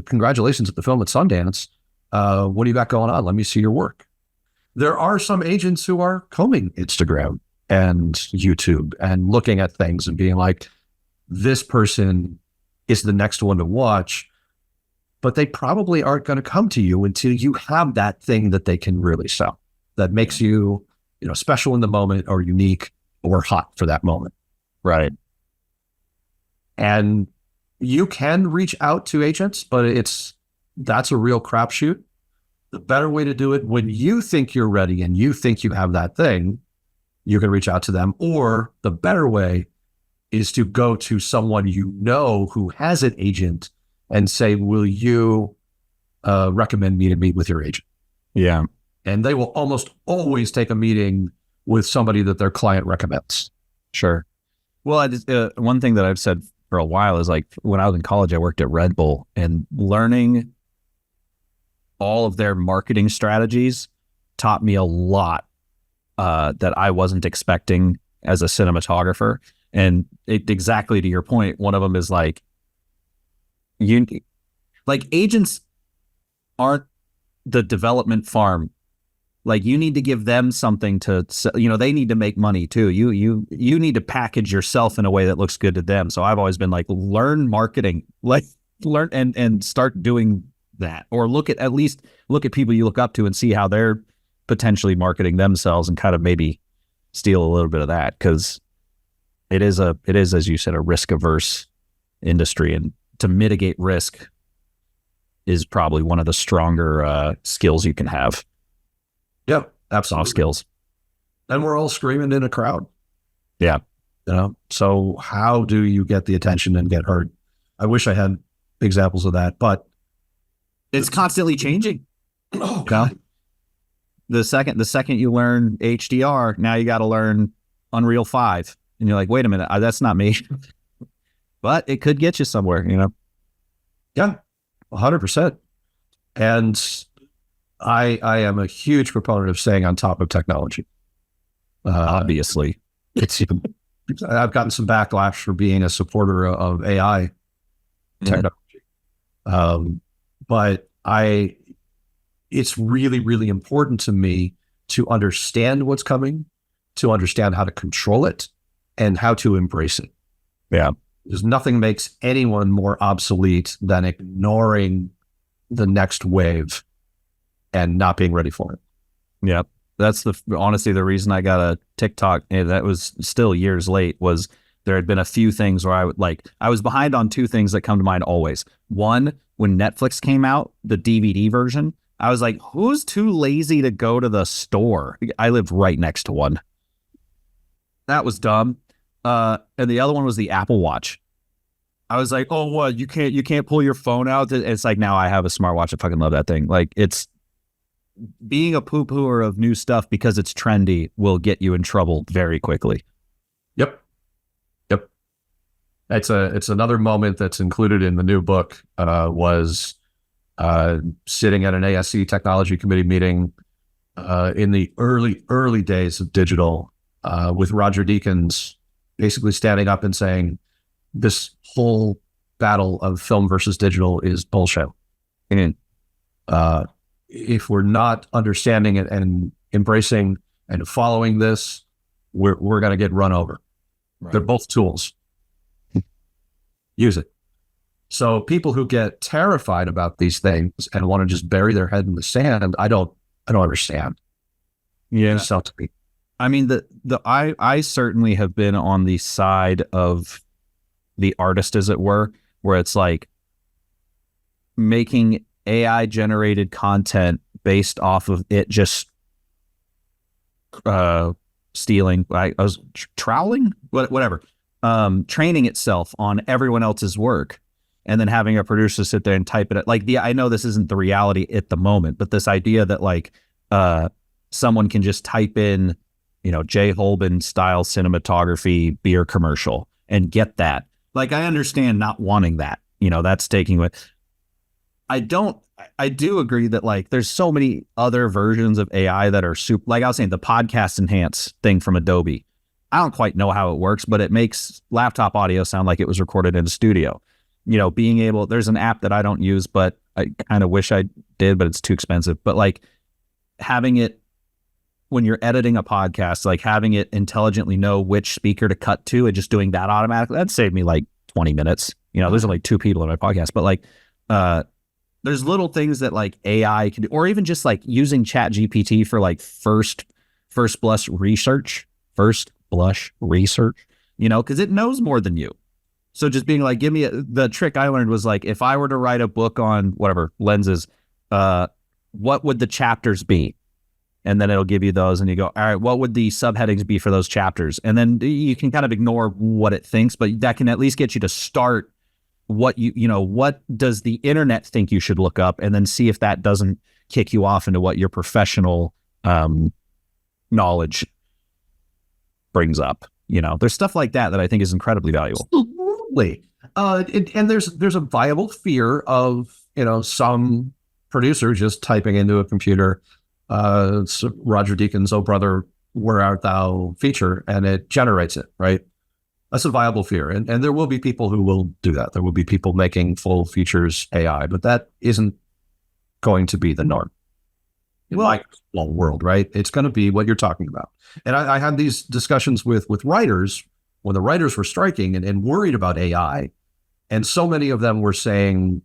congratulations at the film at Sundance. What do you got going on? Let me see your work. There are some agents who are combing Instagram and YouTube and looking at things and being like, this person is the next one to watch, but they probably aren't going to come to you until you have that thing that they can really sell that makes you, special in the moment or unique or hot for that moment. Right. And you can reach out to agents, but that's a real crapshoot. The better way to do it when you think you're ready and you think you have that thing, you can reach out to them. Or the better way is to go to someone who has an agent and say, will you recommend me to meet with your agent? Yeah. And they will almost always take a meeting with somebody that their client recommends. Sure. Well, one thing that I've said for a while is like when I was in college, I worked at Red Bull and learning all of their marketing strategies taught me a lot that I wasn't expecting as a cinematographer. And exactly to your point, one of them is like, agents aren't the development farm. Like you need to give them something to, they need to make money too. You need to package yourself in a way that looks good to them. So I've always been like, learn marketing, learn and start doing that, or look at people you look up to and see how they're potentially marketing themselves and kind of maybe steal a little bit of that. Cause it is, as you said, a risk averse industry, and to mitigate risk is probably one of the stronger skills you can have. Yep, absolutely. Soft skills. And we're all screaming in a crowd. Yeah. So how do you get the attention and get heard? I wish I had examples of that, but it's constantly changing. Oh God. The second you learn HDR, now you got to learn Unreal 5. And you're like, wait a minute, that's not me. But it could get you somewhere, Yeah, 100%. And I am a huge proponent of staying on top of technology. Obviously. It's I've gotten some backlash for being a supporter of AI technology, but it's really, really important to me to understand what's coming, to understand how to control it, and how to embrace it. Yeah. Because nothing makes anyone more obsolete than ignoring the next wave and not being ready for it. Yeah. That's honestly the reason I got a TikTok, and that was still years late, was there had been a few things where I was behind on two things that come to mind always. One, when Netflix came out, the DVD version, I was like, who's too lazy to go to the store? I lived right next to one. That was dumb. And the other one was the Apple Watch. I was like, oh, what? You can't pull your phone out? It's like, now I have a smartwatch. I fucking love that thing. Like, it's being a poo-pooer of new stuff because it's trendy will get you in trouble very quickly. Yep. Yep. It's another moment that's included in the new book, was sitting at an ASC technology committee meeting in the early days of digital, with Roger Deakins basically standing up and saying, this whole battle of film versus digital is bullshit. And if we're not understanding it and embracing and following this, we're going to get run over. Right. They're both tools. Use it. So people who get terrified about these things and want to just bury their head in the sand, I don't understand. Yeah. Me. I mean, I certainly have been on the side of the artist, as it were, where it's like making AI generated content based off of it just stealing. I was troweling, whatever, training itself on everyone else's work, and then having a producer sit there and type it. Like, I know this isn't the reality at the moment, but this idea that like someone can just type in, Jay Holben style cinematography beer commercial and get that. Like, I understand not wanting that. That's taking what. I do agree that like there's so many other versions of AI that are super, like I was saying, the podcast enhance thing from Adobe. I don't quite know how it works, but it makes laptop audio sound like it was recorded in a studio. Being able, there's an app that I don't use, but I kind of wish I did, but it's too expensive. But like having it, when you're editing a podcast, like having it intelligently know which speaker to cut to and just doing that automatically, that saved me like 20 minutes. There's only two people in my podcast, but like, there's little things that like AI can do, or even just like using Chat GPT for like first blush research, because it knows more than you. So just being like, the trick I learned was like, if I were to write a book on whatever lenses, what would the chapters be? And then it'll give you those and you go, all right, what would the subheadings be for those chapters? And then you can kind of ignore what it thinks, but that can at least get you to start what what does the internet think you should look up, and then see if that doesn't kick you off into what your professional knowledge brings up. There's stuff like that I think is incredibly valuable. Absolutely. And there's a viable fear of, some producer just typing into a computer, so Roger Deakins, "Oh brother, where art thou" feature, and it generates it, right? That's a viable fear. And there will be people who will do that. There will be people making full features AI, but that isn't going to be the norm in my world, right? It's going to be what you're talking about. And I had these discussions with writers when the writers were striking and worried about AI. And so many of them were saying,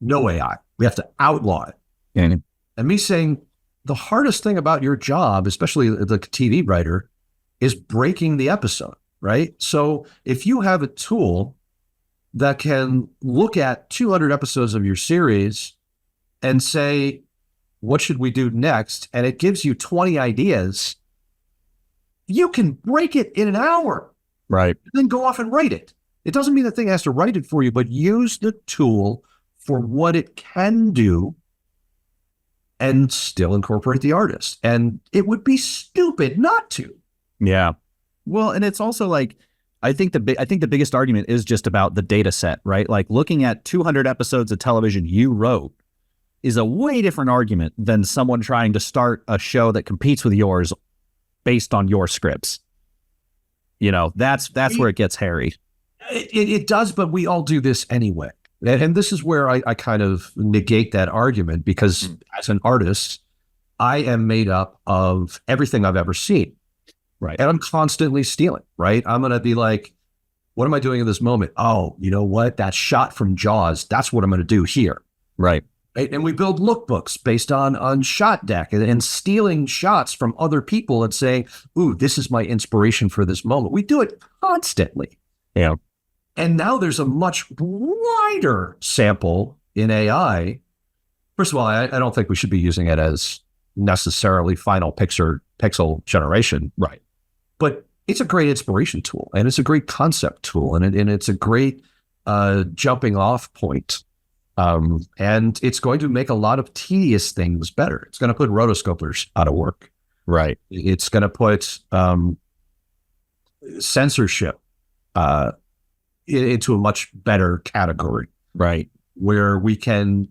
no AI, we have to outlaw it. And me saying, the hardest thing about your job, especially the TV writer, is breaking the episode. Right? So if you have a tool that can look at 200 episodes of your series and say, what should we do next? And it gives you 20 ideas, you can break it in an hour. Right. And then go off and write it. It doesn't mean the thing has to write it for you, but use the tool for what it can do and still incorporate the artist. And it would be stupid not to. Yeah. Well, and it's also like, I think the biggest argument is just about the data set, right? Like looking at 200 episodes of television you wrote is a way different argument than someone trying to start a show that competes with yours based on your scripts. You know, that's where it gets hairy. It does, but we all do this anyway. And this is where I kind of negate that argument, because as an artist, I am made up of everything I've ever seen. Right. And I'm constantly stealing, right? I'm going to be like, what am I doing in this moment? Oh, you know what? That shot from Jaws, that's what I'm going to do here. Right. And we build lookbooks based on shot deck and stealing shots from other people and saying, ooh, this is my inspiration for this moment. We do it constantly. Yeah. And now there's a much wider sample in AI. First of all, I don't think we should be using it as necessarily final pixel generation. Right. But it's a great inspiration tool, and it's a great concept tool, and it's a great jumping off point. And it's going to make a lot of tedious things better. It's going to put rotoscopers out of work. Right. It's going to put censorship into a much better category. Right. Where we can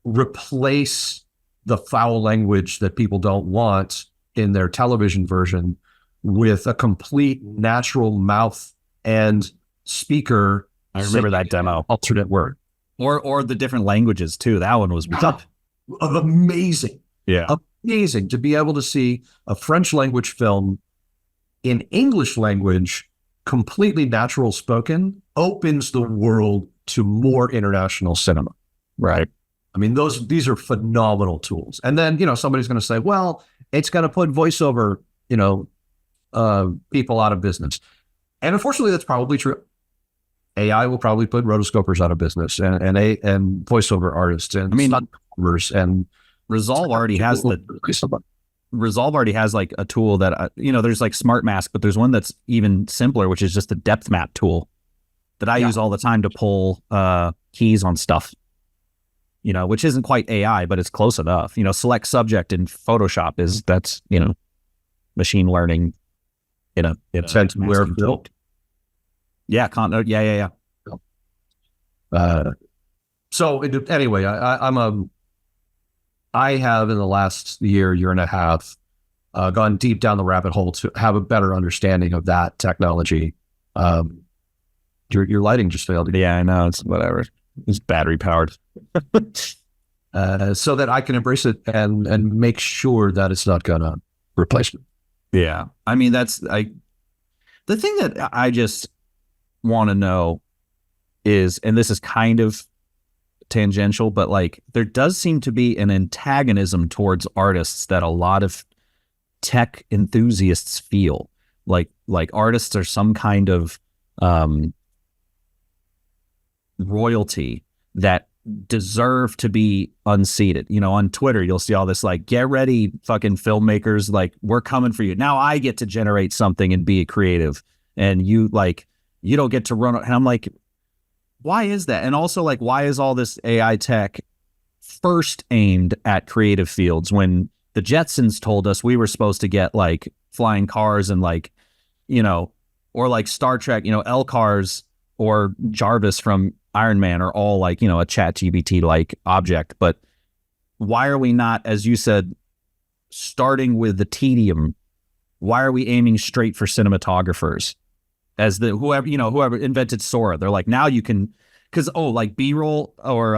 replace the foul language that people don't want in their television version with a complete natural mouth and speaker. I remember that demo. Alternate word. Or the different languages too. That one was amazing. Yeah. Amazing to be able to see a French language film in English language, completely natural spoken, opens the world to more international cinema. Right. I mean, these are phenomenal tools. And then, somebody's going to say, well, it's going to put voiceover, people out of business. And unfortunately, that's probably true. AI will probably put rotoscopers out of business and voiceover artists and stuntcovers and Resolve already has like a tool that, there's like Smart Mask, but there's one that's even simpler, which is just a depth map tool that I use all the time to pull keys on stuff, which isn't quite AI, but it's close enough. Select subject in Photoshop that's machine learning in a sense where built. Yeah. Yeah. So anyway, I have in the last year and a half gone deep down the rabbit hole to have a better understanding of that technology. Your lighting just failed. Yeah, I know. It's whatever. It's battery powered. So that I can embrace it and make sure that it's not gonna replace me. Yeah. I mean, the thing that I just want to know is, and this is kind of tangential, but like there does seem to be an antagonism towards artists that a lot of tech enthusiasts feel like artists are some kind of royalty that deserve to be unseated. On Twitter, you'll see all this like, get ready, fucking filmmakers, like we're coming for you. Now I get to generate something and be creative, and you don't get to run. And I'm like, why is that? And also, like, why is all this AI tech first aimed at creative fields when the Jetsons told us we were supposed to get like flying cars and like, or like Star Trek, L-Cars or Jarvis from Iron Man are all like, a chat GPT like object. But why are we not, as you said, starting with the tedium? Why are we aiming straight for cinematographers? As whoever invented Sora, they're like, now you can, because like B-roll or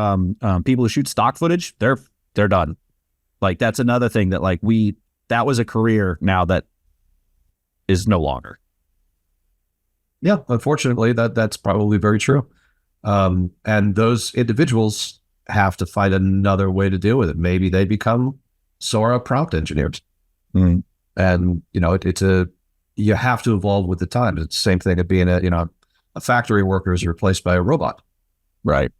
people who shoot stock footage, they're done. Like that's another thing that like that was a career now that is no longer. Yeah, unfortunately, that's probably very true. And those individuals have to find another way to deal with it. Maybe they become Sora prompt engineers, and you have to evolve with the time. It's the same thing of being a factory worker is replaced by a robot. Right.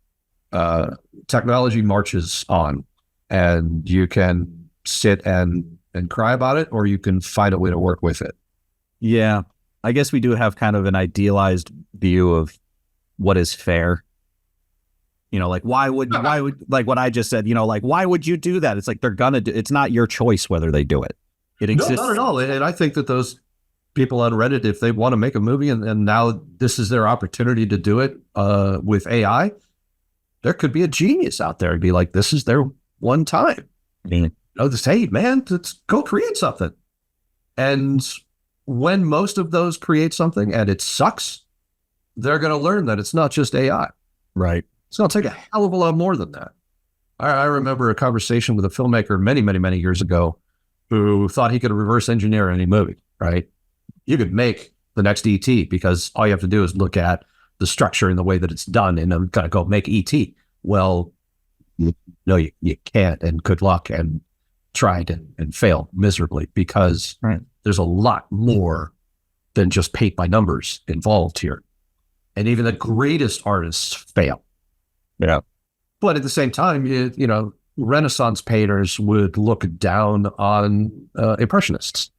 Technology marches on, and you can sit and cry about it, or you can find a way to work with it. Yeah. I guess we do have kind of an idealized view of what is fair. Like why would like what I just said, like why would you do that? It's like they're gonna do. It's not your choice whether they do it. It exists. No, not at all. And I think that those people on Reddit, if they want to make a movie and now this is their opportunity to do it with AI, there could be a genius out there and be like, this is their one time. Just, hey, man, let's go create something. And when most of those create something and it sucks, they're going to learn that it's not just AI. Right. It's going to take a hell of a lot more than that. I remember a conversation with a filmmaker many, many, many years ago who thought he could reverse engineer any movie, right? You could make the next ET because all you have to do is look at the structure and the way that it's done and then kind of go make ET. Well, no, you can't, and good luck, and tried and failed miserably because there's a lot more than just paint by numbers involved here. And even the greatest artists fail. Yeah. But at the same time, Renaissance painters would look down on Impressionists,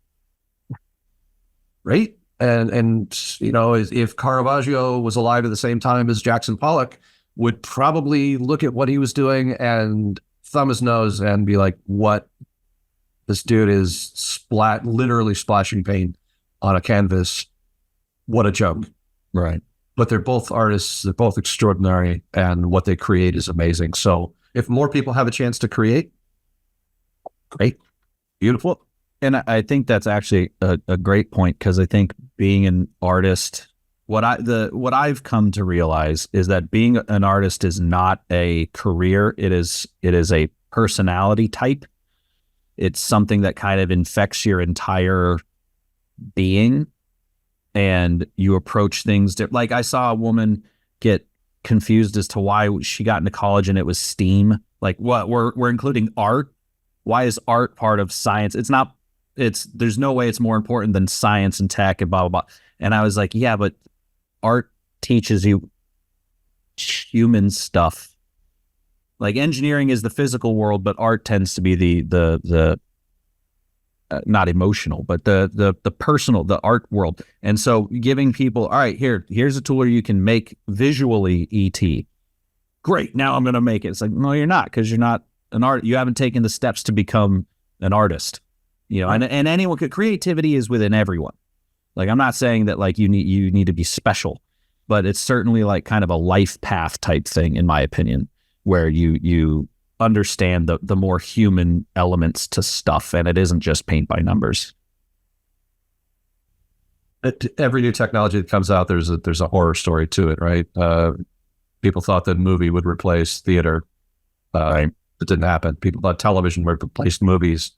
right? And if Caravaggio was alive at the same time as Jackson Pollock, would probably look at what he was doing and thumb his nose and be like, what? This dude is literally splashing paint on a canvas. What a joke. Right. But they're both artists. They're both extraordinary, and what they create is amazing. So if more people have a chance to create, great. Beautiful. And I think that's actually a great point, because I think being an artist, what I've come to realize is that being an artist is not a career. It is a personality type. It's something that kind of infects your entire being, and you approach things like I saw a woman get confused as to why she got into college and it was STEAM. Like, what, we're including art? Why is art part of science? There's no way it's more important than science and tech and blah, blah, blah. And I was like, yeah, but art teaches you human stuff. Like, engineering is the physical world, but art tends to be the not emotional, but the personal, the art world. And so giving people, all right, here's a tool where you can make visually ET. Great. Now I'm going to make it. It's like, no, you're not, because you're not an art. You haven't taken the steps to become an artist, and anyone could. Creativity is within everyone. Like, I'm not saying that like you need to be special, but it's certainly like kind of a life path type thing, in my opinion, where you understand the more human elements to stuff, and it isn't just paint by numbers. Every new technology that comes out, there's a horror story to it, right? People thought that movie would replace theater. It didn't happen. People thought television would replace movies.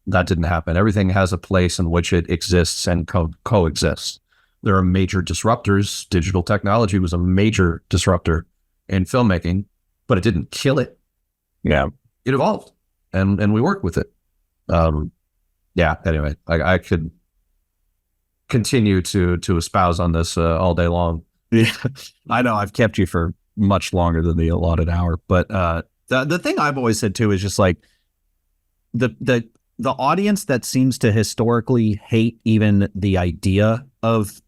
That didn't happen. Everything has a place in which it exists and coexists. There are major disruptors. Digital technology was a major disruptor in filmmaking, but it didn't kill it. Yeah. It evolved, and we worked with it. Anyway, I could continue to espouse on this all day long. Yeah, I know I've kept you for much longer than the allotted hour, but the thing I've always said too is just like the audience that seems to historically hate even the idea of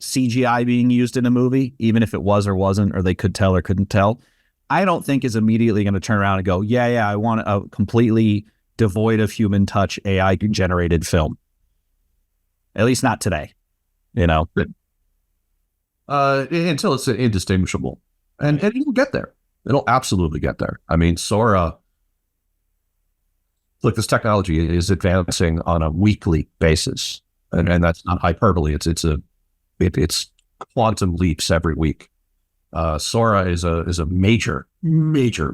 CGI being used in a movie, even if it was or wasn't, or they could tell or couldn't tell, I don't think is immediately going to turn around and go, yeah, I want a completely devoid of human touch AI generated film. At least not today, Until it's indistinguishable. And it'll get there. It'll absolutely get there. I mean, Sora, look, this technology is advancing on a weekly basis. And that's not hyperbole. It's quantum leaps every week. Sora is a major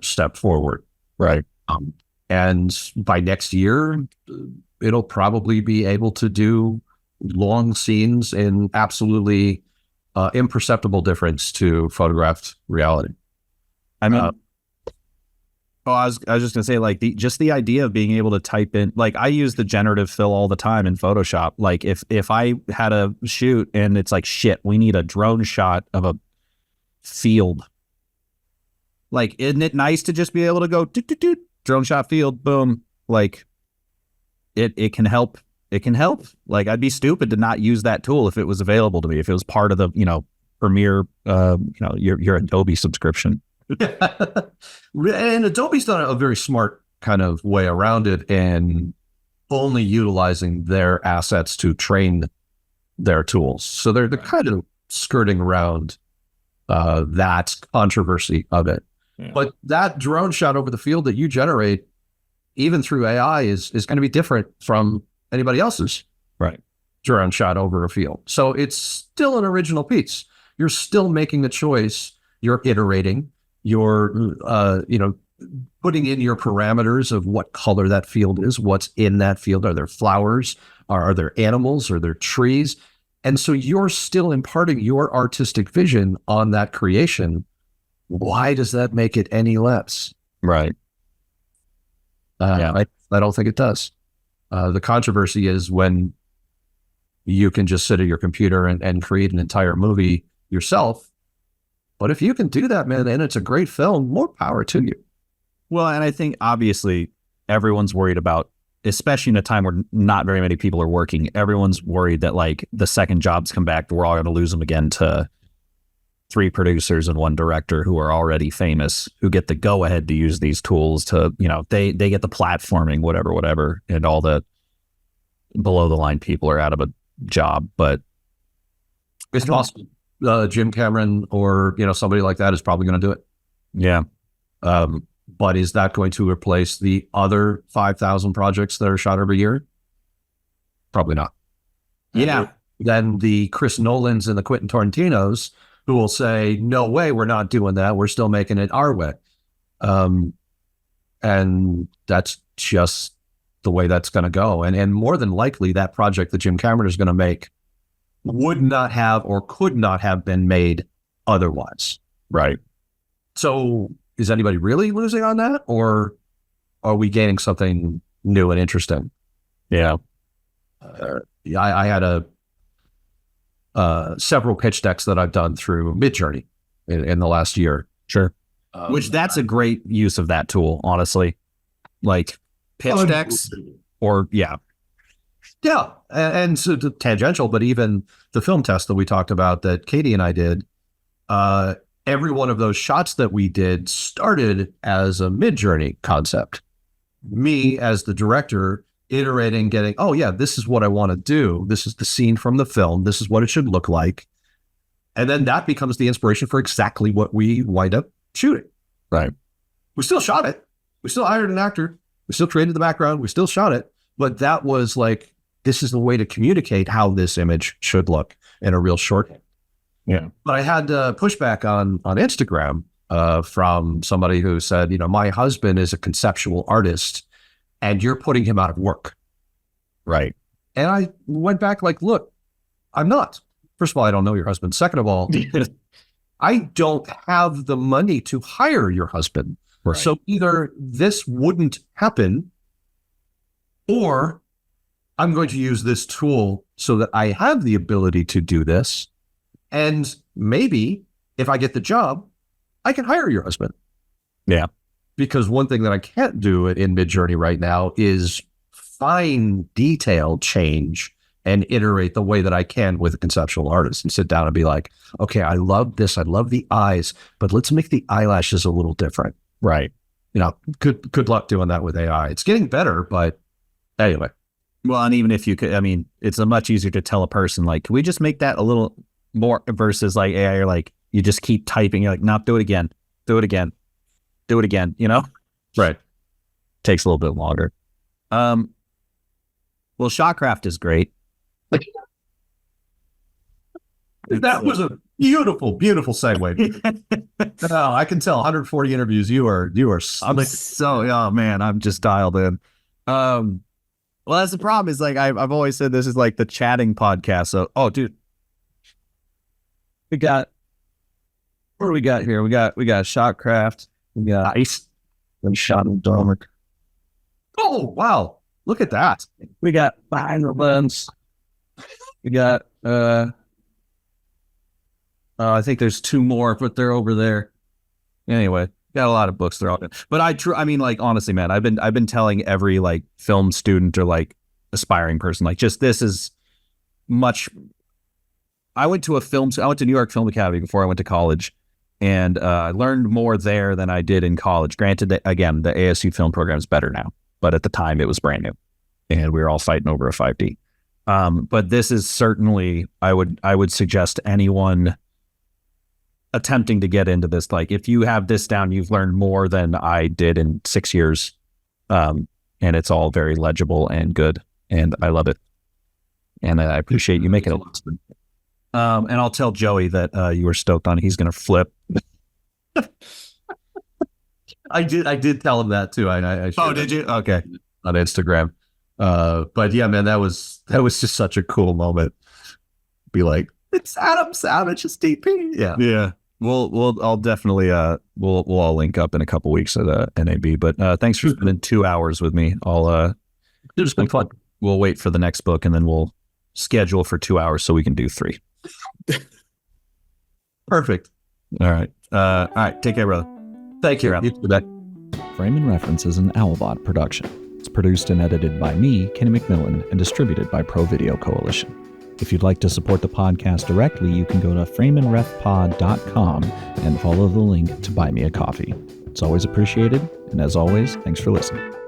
step forward. Right. And by next year, it'll probably be able to do long scenes in absolutely imperceptible difference to photographed reality. I mean, I was just gonna say, like, the idea of being able to type in, like, I use the generative fill all the time in Photoshop. Like, if I had a shoot and it's like, shit, we need a drone shot of a field. Like, isn't it nice to just be able to go drone shot field, boom? Like, it can help. It can help. Like, I'd be stupid to not use that tool if it was available to me, if it was part of the Premiere, your Adobe subscription. And Adobe's done a very smart kind of way around it, and only utilizing their assets to train their tools. So they're kind of skirting around that controversy of it. Yeah. But that drone shot over the field that you generate, even through AI, is going to be different from anybody else's Right. drone shot over a field. So it's still an original piece. You're still making the choice. You're iterating. You're, putting in your parameters of what color that field is, what's in that field. Are there flowers? Are there animals? Are there trees? And so you're still imparting your artistic vision on that creation. Why does that make it any less? Right. I don't think it does. The controversy is when you can just sit at your computer and create an entire movie yourself. But if you can do that, man, and it's a great film, more power to you. Well, and I think obviously everyone's worried about, especially in a time where not very many people are working, everyone's worried that like the second jobs come back, we're all going to lose them again to 3 producers and 1 director who are already famous, who get the go ahead to use these tools to, they get the platforming, whatever, and all the below the line people are out of a job. But it's possible Jim Cameron or, somebody like that is probably going to do it. Yeah. But is that going to replace the other 5,000 projects that are shot every year? Probably not. Yeah. Then the Chris Nolans and the Quentin Tarantinos who will say, no way, we're not doing that. We're still making it our way. And that's just the way that's going to go. And more than likely, that project that Jim Cameron is going to make would not have or could not have been made otherwise. Right. So is anybody really losing on that, or are we gaining something new and interesting? Yeah. I had several pitch decks that I've done through Midjourney in the last year. Sure. Which that's a great use of that tool, honestly. Like pitch decks or yeah. Yeah. And so tangential, but even the film test that we talked about that Katie and I did, every one of those shots that we did started as a Midjourney concept. Me as the director iterating, getting, oh yeah, this is what I want to do. This is the scene from the film. This is what it should look like. And then that becomes the inspiration for exactly what we wind up shooting. Right. We still shot it. We still hired an actor. We still created the background. We still shot it. But that was like, this is the way to communicate how this image should look in a real shorthand. Yeah. But I had pushback on Instagram from somebody who said, my husband is a conceptual artist and you're putting him out of work. Right. And I went back like, look, I'm not. First of all, I don't know your husband. Second of all, I don't have the money to hire your husband. Right. So either this wouldn't happen or I'm going to use this tool so that I have the ability to do this. And maybe if I get the job, I can hire your husband. Yeah. Because one thing that I can't do in Midjourney right now is fine detail change and iterate the way that I can with a conceptual artist and sit down and be like, okay, I love this. I love the eyes, but let's make the eyelashes a little different. Right. Good luck doing that with AI. It's getting better, but anyway. Well, and even if you could, I mean, it's a much easier to tell a person, like, can we just make that a little more versus like AI, or like you just keep typing, you're like, no, do it again, do it again, do it again, Right. Takes a little bit longer. Well, Shotcraft is great. That was a beautiful, beautiful segue. No, I can tell 140 interviews. You are I'm so, oh man, I'm just dialed in. Well, that's the problem is like, I've always said this is like the chatting podcast. So, oh dude, what do we got here? We got Shotcraft. We got Ice. We shot in Dormic. Oh, wow. Look at that. We got Behind the Lens. We got, I think there's 2 more, but they're over there. Anyway, got a lot of books. They're all good. But I mean, like, honestly, man, I've been telling every like film student or like aspiring person, like, just this is much. I went to New York Film Academy before I went to college, and I learned more there than I did in college. Granted, that, again, the ASU film program is better now, but at the time it was brand new, and we were all fighting over a 5D. But this is certainly, I would suggest to anyone attempting to get into this. Like, if you have this down, you've learned more than I did in 6 years. And it's all very legible and good. And I love it. And I appreciate you making it. And I'll tell Joey that you were stoked on it. He's going to flip. I did tell him that too. Oh, did you? Okay. On Instagram. But yeah, man, that was just such a cool moment. Be like, it's Adam Savage's DP. Yeah. Yeah. I'll definitely, we'll all link up in a couple weeks at NAB, but thanks for spending 2 hours with me. It's been fun. We'll wait for the next book and then we'll schedule for 2 hours so we can do 3. Perfect. All right. Take care, brother. Thank you. You too. Frame and Reference is an Owlbot production. It's produced and edited by me, Kenny McMillan, and distributed by Pro Video Coalition. If you'd like to support the podcast directly, you can go to frameandrefpod.com and follow the link to buy me a coffee. It's always appreciated, and as always, thanks for listening.